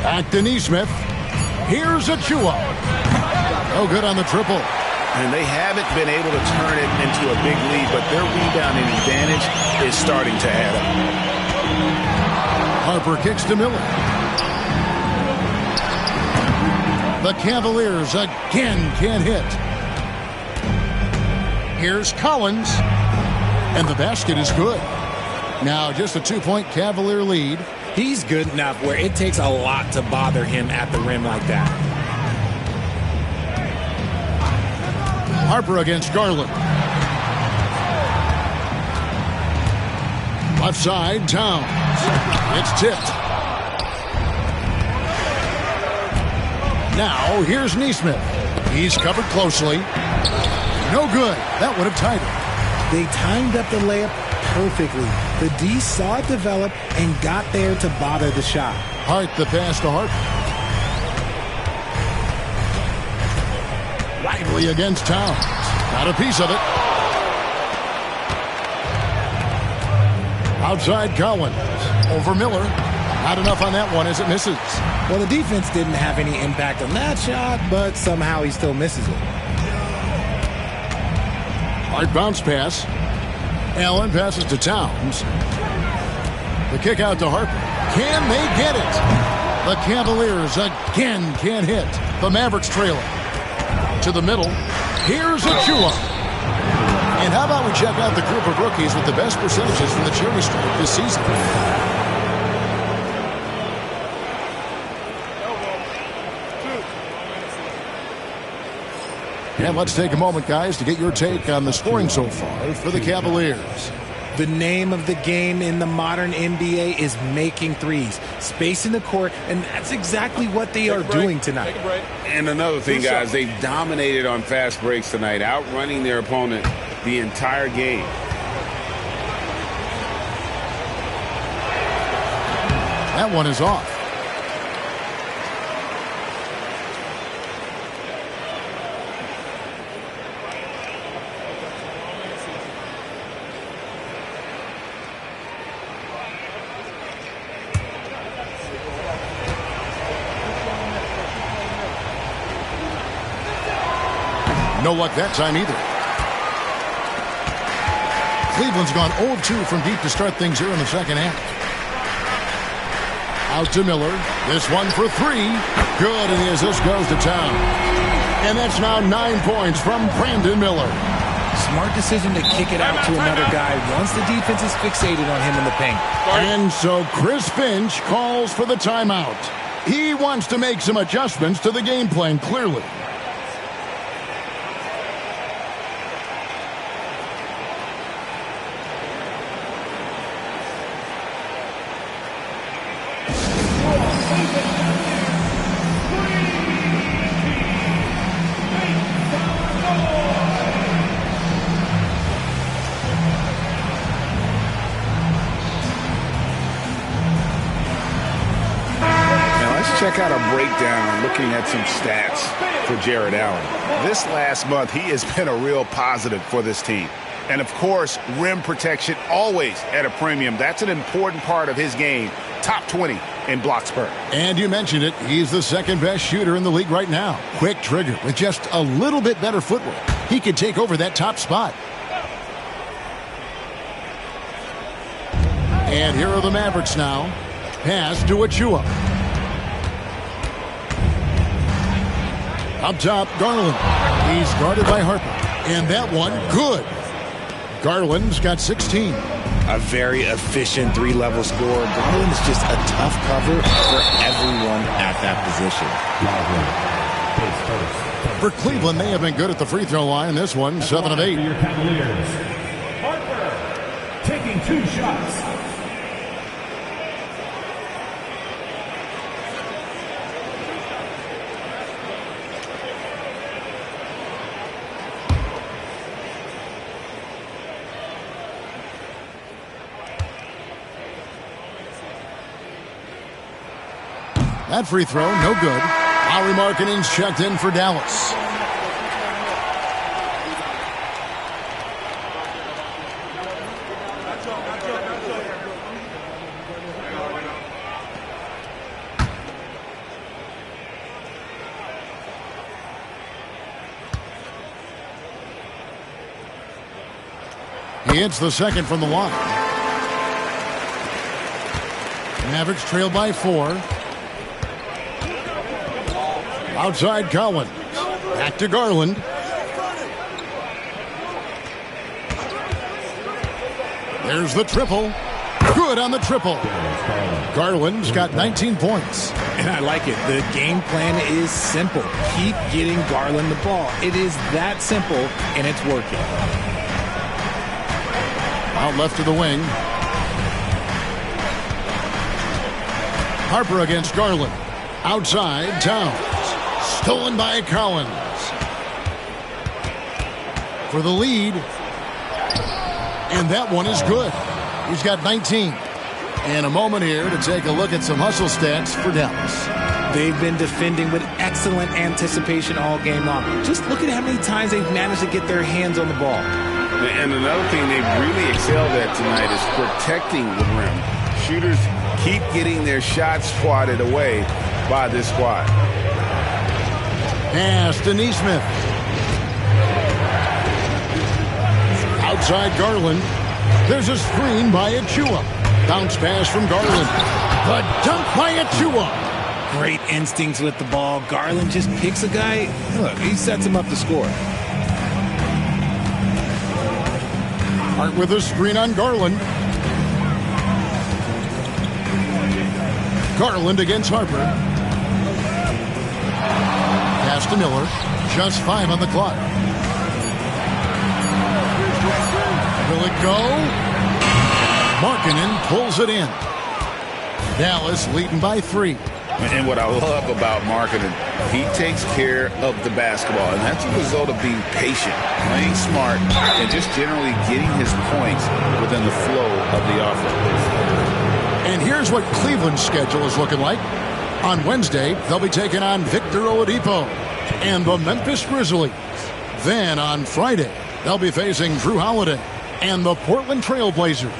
Back to Neesmith. Here's Achua. No good on the triple. And they haven't been able to turn it into a big lead, but their rebounding advantage is starting to add up. Harper kicks to Miller. The Cavaliers again can't hit. Here's Collins. And the basket is good. Now just a 2-point Cavalier lead. He's good enough where it takes a lot to bother him at the rim like that. Harper against Garland. Left side, Towns. It's tipped. Now, here's Neesmith. He's covered closely. No good. That would have tied it. They timed up the layup perfectly. The D saw it develop and got there to bother the shot. Hart the pass to Harper. Lively against Towns. Got a piece of it. Outside Collins. Over Miller. Not enough on that one as it misses. Well, the defense didn't have any impact on that shot, but somehow he still misses it. Hard bounce pass. Allen passes to Towns. The kick out to Harper. Can they get it? The Cavaliers again can't hit. The Mavericks trailing. To the middle. Here's Achua. And how about we check out the group of rookies with the best percentages from the cherry stripe this season? And let's take a moment, guys, to get your take on the scoring so far for the Cavaliers. The name of the game in the modern NBA is making threes, spacing the court, and that's exactly what they are doing tonight. And another thing, guys, they've dominated on fast breaks tonight, outrunning their opponent the entire game. That one is off. No luck that time either. Cleveland's gone 0-2 from deep to start things here in the second half. Out to Miller. This one for 3. Good, and the assist goes to Town. And that's now 9 points from Brandon Miller. Smart decision to kick it out to another guy once the defense is fixated on him in the paint. And so Chris Finch calls for the timeout. He wants to make some adjustments to the game plan, clearly. Check out a breakdown looking at some stats for Jared Allen. This last month, he has been a real positive for this team. And, of course, rim protection always at a premium. That's an important part of his game. Top 20 in blocks per. And you mentioned it. He's the second best shooter in the league right now. Quick trigger with just a little bit better footwork. He could take over that top spot. And here are the Mavericks now. Pass to Achua. Up top, Garland. He's guarded by Harper. And that one, good. Garland's got 16. A very efficient three-level scorer. Garland is just a tough cover for everyone at that position. For Cleveland, they have been good at the free throw line. This one, 7 of 8. For your Cavaliers, Harper taking 2 shots. That free throw, no good. Lauri Markkanen's checked in for Dallas. He hits the second from the line. Mavericks trail by 4. Outside Collins. Back to Garland. There's the triple. Good on the triple. Garland's got 19 points. And I like it. The game plan is simple. Keep getting Garland the ball. It is that simple, and it's working. Out left to the wing. Harper against Garland. Outside, Towns. Stolen by Collins. For the lead. And that one is good. He's got 19. And a moment here to take a look at some hustle stats for Dallas. They've been defending with excellent anticipation all game long. Just look at how many times they've managed to get their hands on the ball. And another thing they've really excelled at tonight is protecting the rim. Shooters keep getting their shots swatted away by this squad. Pass to Nesmith. Outside Garland. There's a screen by Achua. Bounce pass from Garland. The dunk by Achua. Great instincts with the ball. Garland just picks a guy. Look, he sets him up to score. Hart with a screen on Garland. Garland against Harper. Pass to Miller. Just 5 on the clock. Will it go? Markkanen pulls it in. Dallas leading by 3. And what I love about Markkanen, he takes care of the basketball, and that's a result of being patient, playing smart, and just generally getting his points within the flow of the offense. And here's what Cleveland's schedule is looking like. On Wednesday, they'll be taking on Victor Oladipo and the Memphis Grizzlies. Then on Friday, they'll be facing Drew Holiday and the Portland Trail Blazers.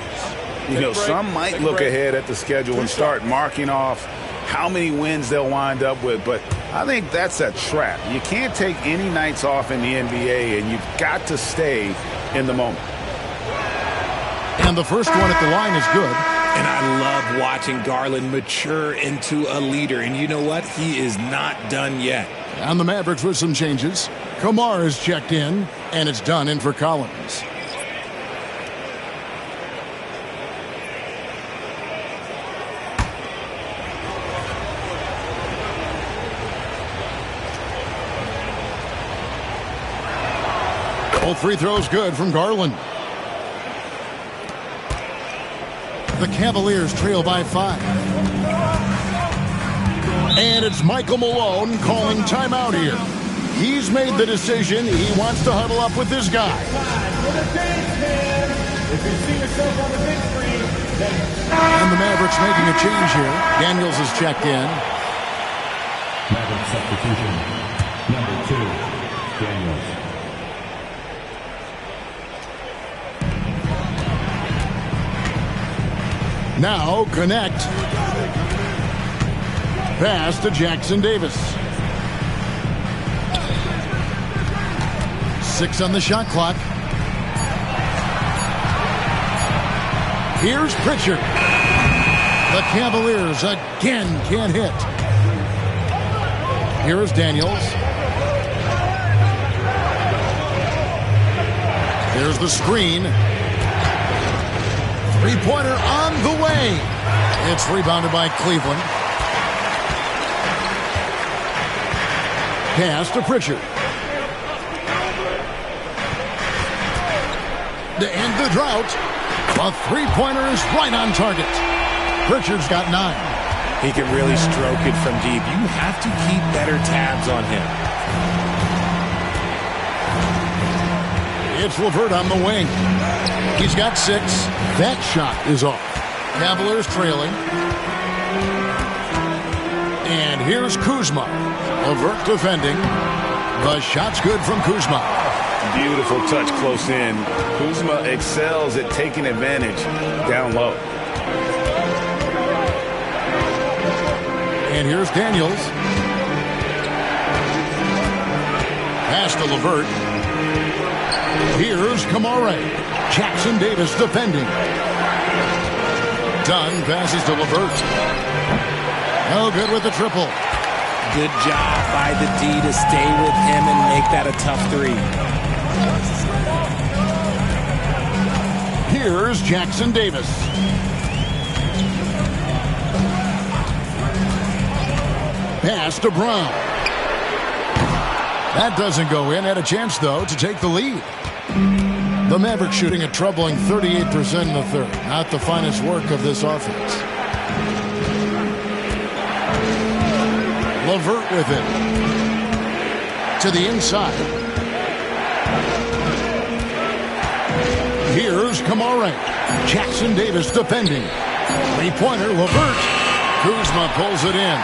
You know, some might look ahead at the schedule and start marking off how many wins they'll wind up with, but I think that's a trap. You can't take any nights off in the NBA, and you've got to stay in the moment. And the first one at the line is good. And I love watching Garland mature into a leader. And you know what? He is not done yet. And the Mavericks with some changes. Kamar is checked in, and it's done in for Collins. Both free throws good from Garland. The Cavaliers trail by 5. And it's Michael Malone calling timeout here. He's made the decision. He wants to huddle up with this guy. And the Mavericks making a change here. Daniels is checked in. Maverick substitution, number 2, Daniels. Now connect. Pass to Jackson Davis. 6 on the shot clock. Here's Pritchard. The Cavaliers again can't hit. Here is Daniels. There's the screen. Three-pointer on the way. It's rebounded by Cleveland. Pass to Pritchard. To end the drought, a three-pointer is right on target. Pritchard's got 9. He can really stroke it from deep. You have to keep better tabs on him. It's LeVert on the wing. He's got 6. That shot is off. Cavaliers trailing. And here's Kuzma. LeVert defending. The shot's good from Kuzma. Beautiful touch close in. Kuzma excels at taking advantage down low. And here's Daniels. Pass to LeVert. Here's Kamare. Jackson Davis defending. Dunn passes to LeVert. No good with the triple. Good job by the D to stay with him and make that a tough 3. Here's Jackson Davis. Pass to Brown. That doesn't go in. Had a chance, though, to take the lead. The Mavericks shooting a troubling 38% in the third. Not the finest work of this offense. LeVert with it. To the inside. Here's Kamare. Jackson Davis defending. Three-pointer, LeVert. Kuzma pulls it in.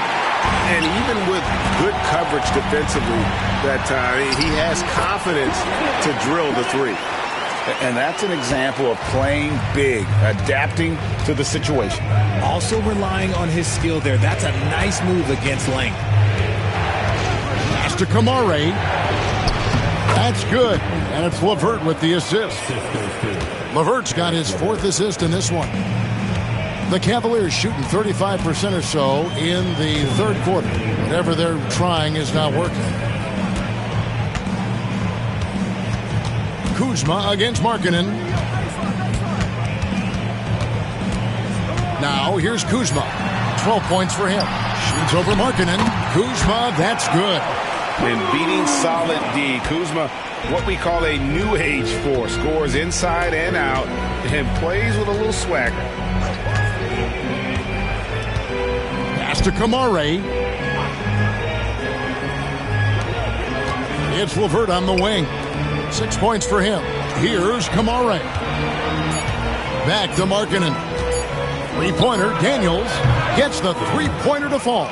And even with good coverage defensively that time, he has confidence to drill the 3. And that's an example of playing big, adapting to the situation. Also relying on his skill there. That's a nice move against length. Pass to Kamare. That's good. And it's LeVert with the assist. LeVert's got his 4th assist in this one. The Cavaliers shooting 35% or so in the third quarter. Whatever they're trying is not working. Kuzma against Markkanen. Now here's Kuzma. 12 points for him. Shoots over Markkanen. Kuzma, that's good. And beating solid D. Kuzma, what we call a new age force. Scores inside and out and plays with a little swagger. Pass to Kamare. It's LeVert on the wing. 6 points for him. Here's Kamare. Back to Markkanen. Three-pointer, Daniels gets the three-pointer to fall.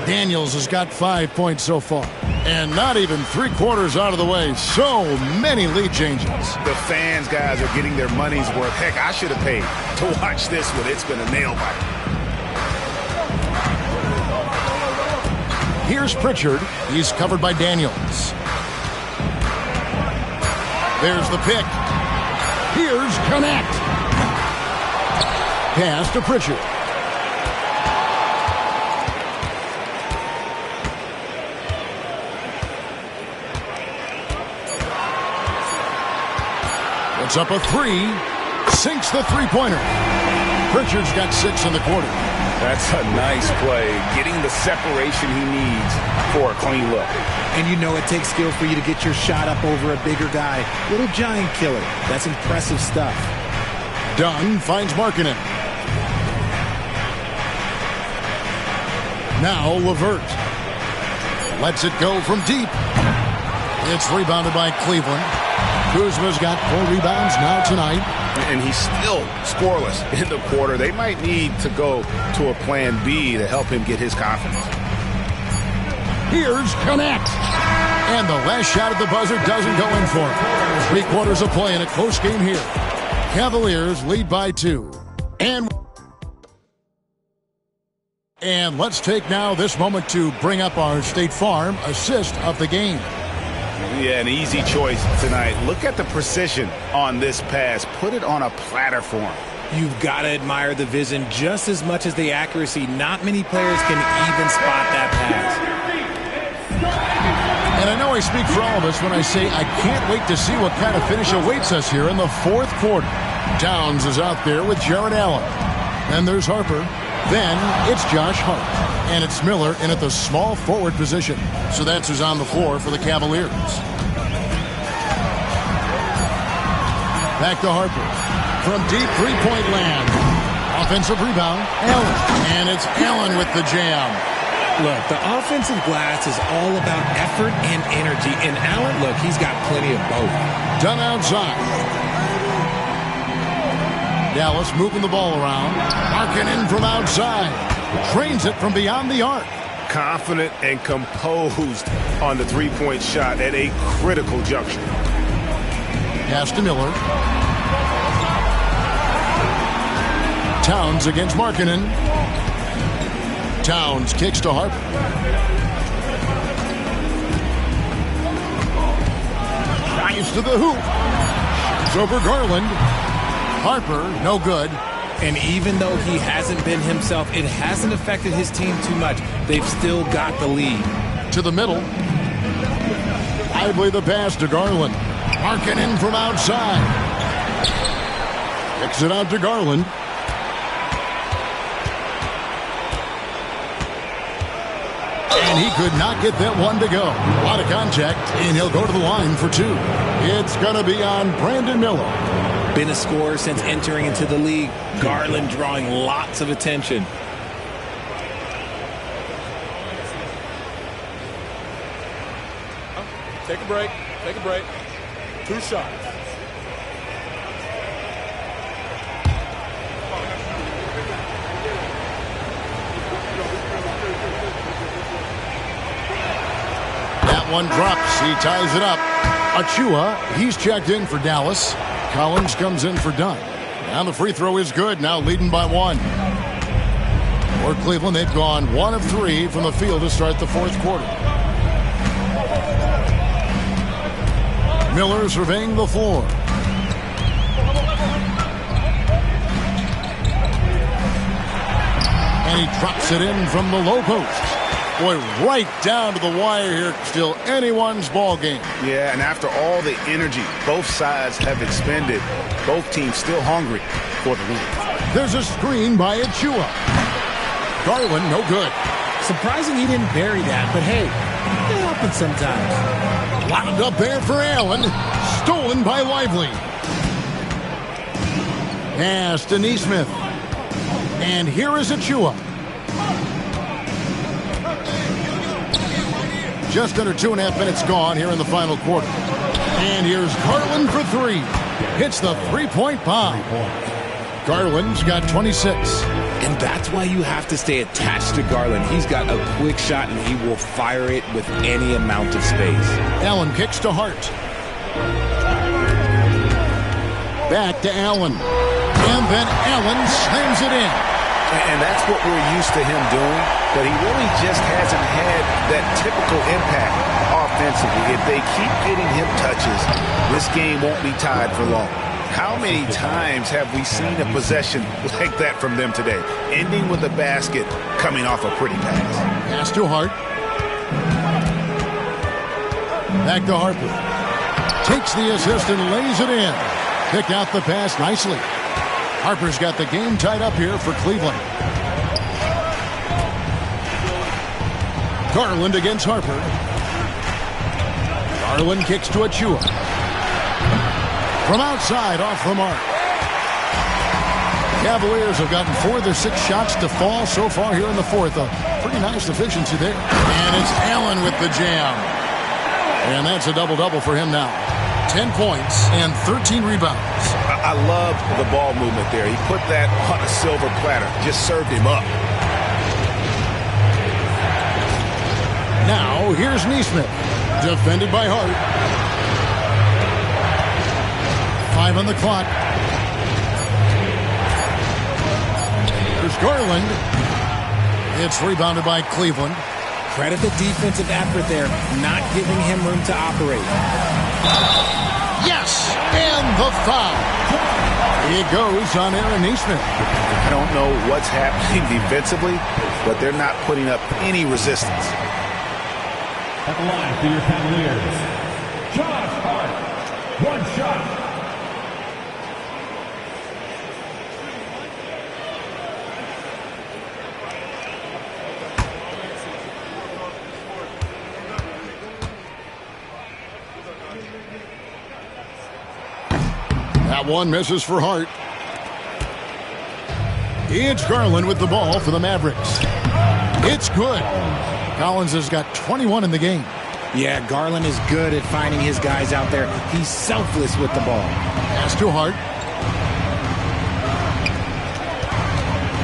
Daniels has got 5 points so far. And not even 3/4 out of the way. So many lead changes. The fans, guys, are getting their money's worth. Heck, I should have paid to watch this one. It's been a nail biter. Here's Pritchard. He's covered by Daniels. There's the pick. Here's Connect. Pass to Pritchard. It's up a 3. Sinks the three-pointer. Pritchard's got 6 in the quarter. That's a nice play. Getting the separation he needs for a clean look. And you know it takes skill for you to get your shot up over a bigger guy. Little giant killer. That's impressive stuff. Dunn finds Markkanen. Now LeVert. Lets it go from deep. It's rebounded by Cleveland. Kuzma's got 4 rebounds now tonight. And he's still scoreless in the quarter. They might need to go to a plan B to help him get his confidence. Here's Connect. And the last shot at the buzzer doesn't go in for him. 3/4 of play in a close game here. Cavaliers lead by 2. And let's take now this moment to bring up our State Farm assist of the game. Yeah, an easy choice tonight. Look at the precision on this pass. Put it on a platter for him. You've got to admire the vision just as much as the accuracy. Not many players can even spot that pass. And I know I speak for all of us when I say I can't wait to see what kind of finish awaits us here in the fourth quarter. Downs is out there with Jared Allen. Then there's Harper. Then it's Josh Hart. And it's Miller in at the small forward position. So that's who's on the floor for the Cavaliers. Back to Harper. From deep three-point land. Offensive rebound, Allen. And it's Allen with the jam. Look, the offensive glass is all about effort and energy. And Allen, look, he's got plenty of both. Done outside. Dallas moving the ball around. Arcing in from outside. Trains it from beyond the arc. Confident and composed on the three-point shot at a critical juncture. Pass to Miller. Towns against Markkanen. Towns kicks to Harper. Drives to the hoop. Shoots over Garland. Harper, no good. And even though he hasn't been himself, it hasn't affected his team too much. They've still got the lead. To the middle. Lively the pass to Garland. Markkanen from outside. Kicks it out to Garland. And he could not get that one to go. A lot of contact, and he'll go to the line for two. It's going to be on Brandon Miller. Been a scorer since entering into the league. Garland drawing lots of attention. Take a break. Take a break. 2 shots. That one drops. He ties it up. Achua, he's checked in for Dallas. Collins comes in for Dunn. And the free throw is good, now leading by 1. For Cleveland, they've gone 1 of 3 from the field to start the fourth quarter. Miller surveying the floor. And he drops it in from the low post. Boy, right down to the wire here. Still anyone's ball game. Yeah, and after all the energy both sides have expended, both teams still hungry for the win. There's a screen by Achua. Garland, no good. Surprising he didn't bury that, but hey, it happens sometimes. Wound up there for Allen. Stolen by Lively. Pass to Nesmith. And here is Achua. Just under 2.5 minutes gone here in the final quarter. And here's Garland for 3. Hits the three-point bomb. Garland's got 26. And that's why you have to stay attached to Garland. He's got a quick shot, and he will fire it with any amount of space. Allen kicks to Hart. Back to Allen. And then Allen slams it in. And that's what we're used to him doing, but he really just hasn't had that typical impact offensively. If they keep getting him touches, this game won't be tied for long. How many times have we seen a possession like that from them today, ending with a basket coming off a pretty pass? Pass to Hart. Back to Harper. Takes the assist and lays it in. Picked out the pass nicely. Harper's got the game tied up here for Cleveland. Garland against Harper. Garland kicks to Achua. From outside, off the mark. Cavaliers have gotten 4 of their 6 shots to fall so far here in the fourth. A pretty nice efficiency there. And it's Allen with the jam. And that's a double-double for him now. 10 points and 13 rebounds. I love the ball movement there. He put that on a silver platter. Just served him up. Now, here's Nesmith. Defended by Hart. 5 on the clock. Here's Garland. It's rebounded by Cleveland. Credit the defensive effort there, not giving him room to operate. Yes, and the foul. It goes on Aaron Nesmith. I don't know what's happening defensively, but they're not putting up any resistance. At the line for your Cavaliers, Josh Hart. 1 shot. That one misses for Hart. It's Garland with the ball for the Mavericks. It's good. Collins has got 21 in the game. Yeah, Garland is good at finding his guys out there. He's selfless with the ball. Pass to Hart.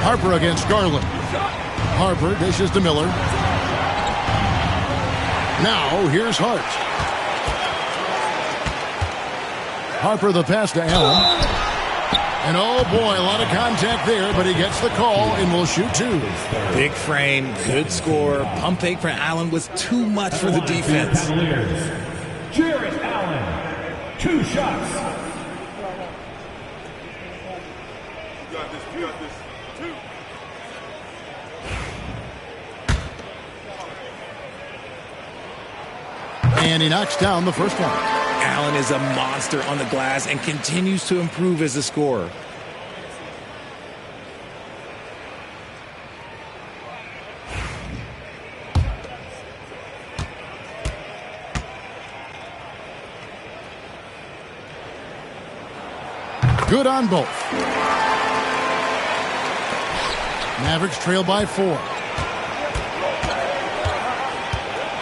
Harper against Garland. Harper dishes to Miller. Now here's Hart. Harper the pass to Allen. And oh boy, a lot of contact there, but he gets the call and will shoot 2. Big frame, good score. Pump fake for Allen was too much for the defense. Jarrett Allen, 2 shots. You got this. 2. And he knocks down the first one. Allen is a monster on the glass and continues to improve as a scorer. Good on both. Mavericks trail by 4.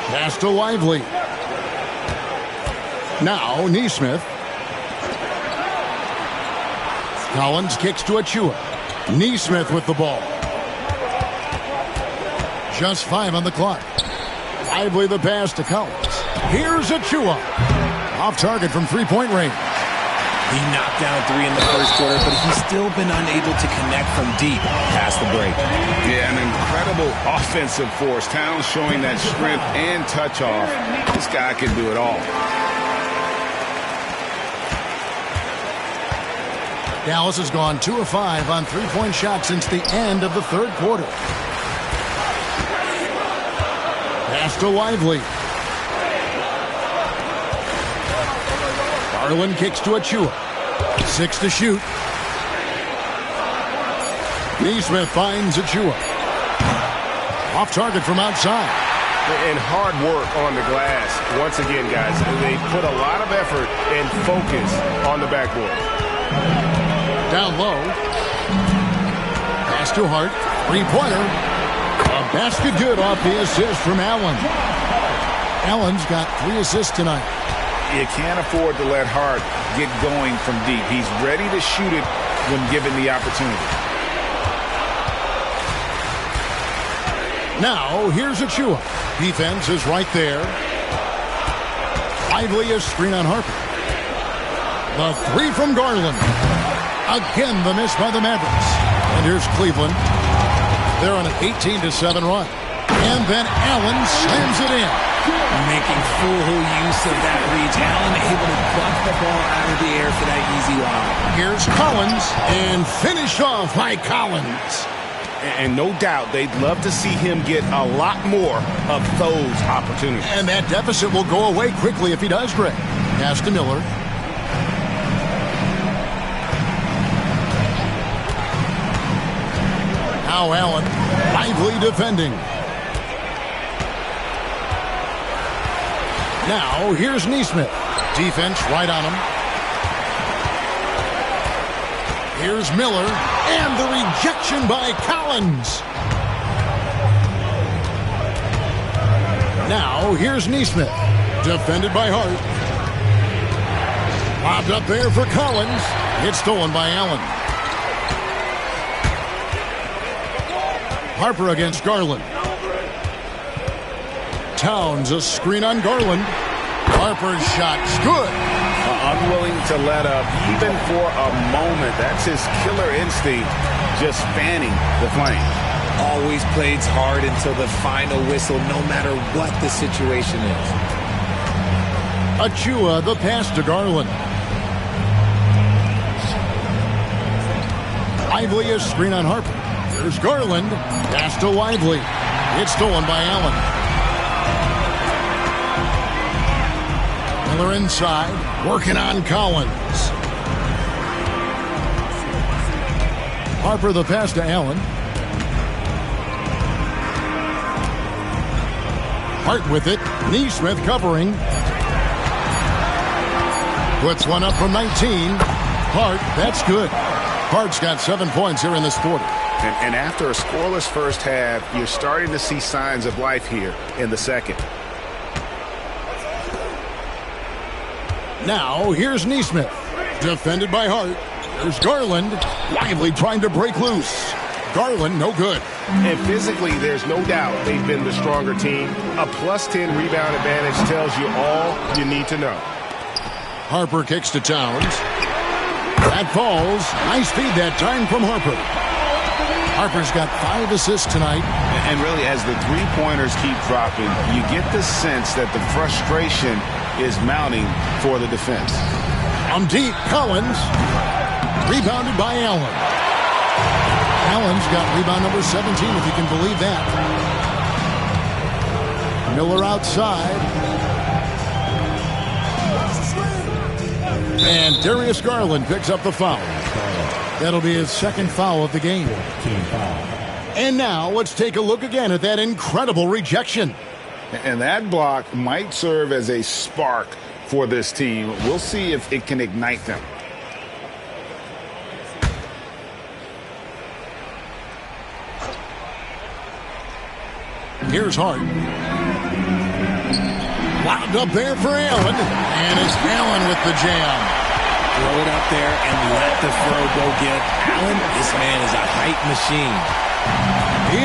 Pass to Lively. Now Neesmith. Collins kicks to Achua. Neesmith with the ball. Just 5 on the clock. Lively the pass to Collins. Here's Achua. Off target from 3-point range. He knocked down 3 in the first quarter, but he's still been unable to connect from deep past the break. Yeah, an incredible offensive force. Towns showing that strength and touch off. This guy can do it all. Dallas has gone 2 of 5 on 3-point shots since the end of the third quarter. Pass to Lively. Garland kicks to Achua. 6 to shoot. Neesmith finds Achua. Off target from outside. And hard work on the glass. Once again, guys, they put a lot of effort and focus on the backboard. Down low. Pass to Hart. 3-pointer. A basket good off the assist from Allen. Allen's got 3 assists tonight. You can't afford to let Hart get going from deep. He's ready to shoot it when given the opportunity. Now, here's Achua. Defense is right there. Lively is screen on Harper. The 3 from Garland. Again, the miss by the Mavericks. And here's Cleveland. They're on an 18-7 run. And then Allen slams it in. Making full use of that reach. Allen able to buck the ball out of the air for that easy lob. Here's Collins, and finished off by Collins. And no doubt they'd love to see him get a lot more of those opportunities. And that deficit will go away quickly if he does, Greg. Pass to Miller. Now Allen, lively defending. Now here's Neesmith. Defense right on him. Here's Miller, and the rejection by Collins. Now here's Neesmith, defended by Hart. Lobbed up there for Collins. It's stolen by Allen. Harper against Garland. Towns, a screen on Garland. Harper's shot's good. Unwilling to let up even for a moment. That's his killer instinct, just fanning the flame. Always plays hard until the final whistle, no matter what the situation is. Achua, the pass to Garland. Lively is screen on Harper. There's Garland. Pass to Lively. It's stolen by Allen. Miller inside, working on Collins. Harper the pass to Allen. Hart with it. Neesmith covering. Puts one up from 19. Hart, that's good. Hart's got 7 points here in this quarter. And after a scoreless first half, you're starting to see signs of life here in the second. Now, here's Neesmith. Defended by Hart. There's Garland. Lively trying to break loose. Garland, no good. And physically, there's no doubt they've been the stronger team. A +10 rebound advantage tells you all you need to know. Harper kicks to Towns. That falls. Nice feed that time from Harper. Harper's got 5 assists tonight. And really, as the three-pointers keep dropping, you get the sense that the frustration is mounting for the defense. Deep, Collins. Rebounded by Allen. Allen's got rebound number 17, if you can believe that. Miller outside. And Darius Garland picks up the foul. That'll be his second foul of the game. And now let's take a look again at that incredible rejection. And that block might serve as a spark for this team. We'll see if it can ignite them. Here's Hart. Wound up there for Allen. And it's Allen with the jam. Throw it up there and let the throw go get Allen. This man is a height machine.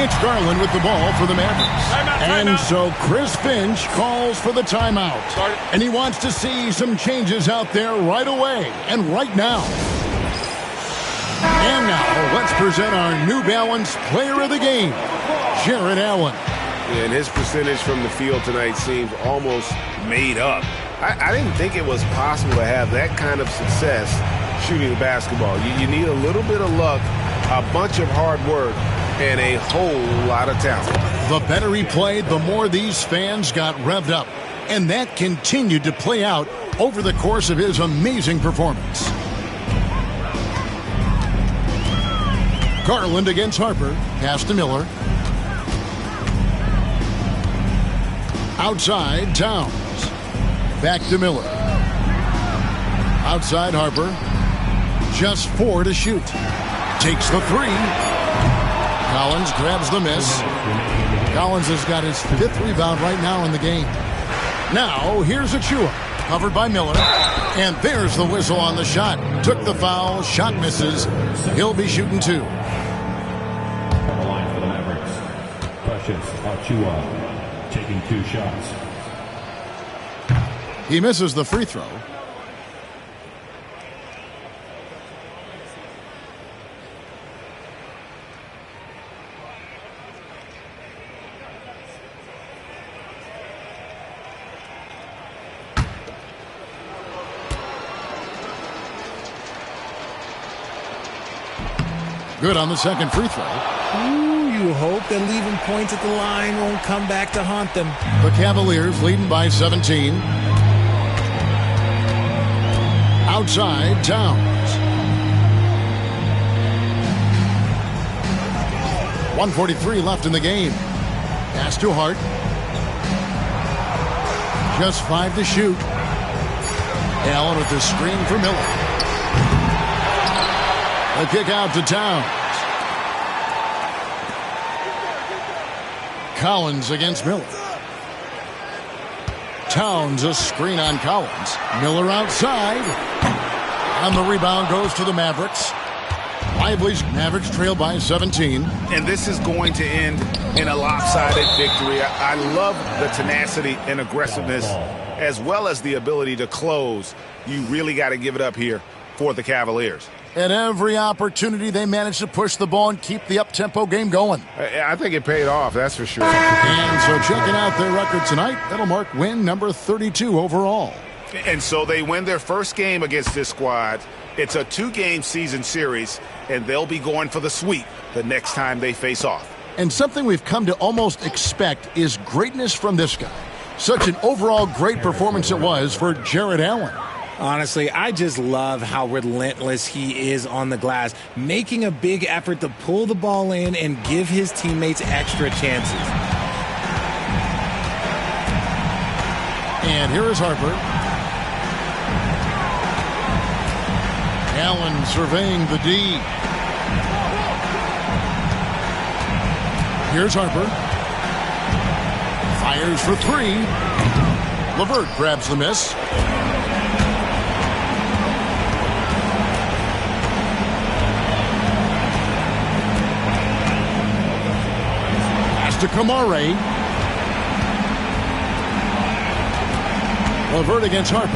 It's Garland with the ball for the Mavericks. And so Chris Finch calls for the timeout. And he wants to see some changes out there right away and right now. And now let's present our New Balance player of the game, Jared Allen. And his percentage from the field tonight seems almost made up. I didn't think it was possible to have that kind of success shooting the basketball. You need a little bit of luck, a bunch of hard work, and a whole lot of talent. The better he played, the more these fans got revved up. And that continued to play out over the course of his amazing performance. Garland against Harper. Pass to Miller. Outside, Towns. Back to Miller. Outside, Harper. Just 4 to shoot. Takes the 3. Collins grabs the miss. Collins has got his 5th rebound right now in the game. Now, here's Achua. Covered by Miller. And there's the whistle on the shot. Took the foul. Shot misses. He'll be shooting 2. On the line for the Mavericks, Precious Achua, taking 2 shots. He misses the free throw. Good on the second free throw. Ooh, you hope that leaving points at the line won't come back to haunt them. The Cavaliers leading by 17. Outside, Towns. 1:43 left in the game. Pass to Hart. Just 5 to shoot. Allen with the screen for Miller. The kick out to Towns. Collins against Miller. Towns a screen on Collins. Miller outside. And the rebound goes to the Mavericks. Lively's Mavericks trail by 17. And this is going to end in a lopsided victory. I love the tenacity and aggressiveness as well as the ability to close. You really got to give it up here for the Cavaliers. At every opportunity, they managed to push the ball and keep the up-tempo game going. I think it paid off, that's for sure. And so checking out their record tonight, that'll mark win number 32 overall. And so they win their first game against this squad. It's a 2-game season series, and they'll be going for the sweep the next time they face off. And something we've come to almost expect is greatness from this guy. Such an overall great performance it was for Jared Allen. Honestly, I just love how relentless he is on the glass, making a big effort to pull the ball in and give his teammates extra chances. And here is Harper. Allen surveying the D. Here's Harper. Fires for three. LeVert grabs the miss. To Kamare. LeVert against Harper.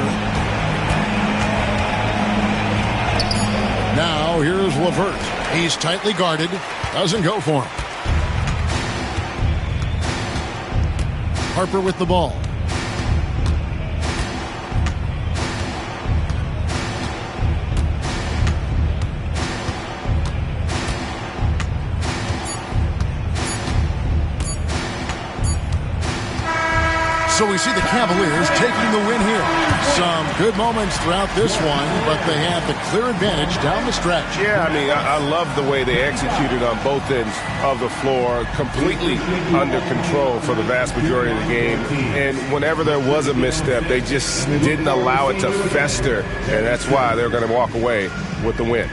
Now here's LeVert. He's tightly guarded. Doesn't go for him. Harper with the ball. So we see the Cavaliers taking the win here. Some good moments throughout this one, but they have the clear advantage down the stretch. Yeah, I mean, I love the way they executed on both ends of the floor, completely under control for the vast majority of the game. And whenever there was a misstep, they just didn't allow it to fester, and that's why they're going to walk away with the win.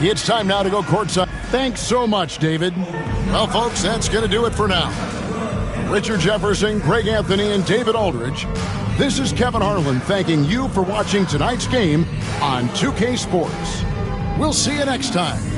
It's time now to go courtside. Thanks so much, David. Well, folks, that's going to do it for now. Richard Jefferson, Greg Anthony, and David Aldridge. This is Kevin Harlan thanking you for watching tonight's game on 2K Sports. We'll see you next time.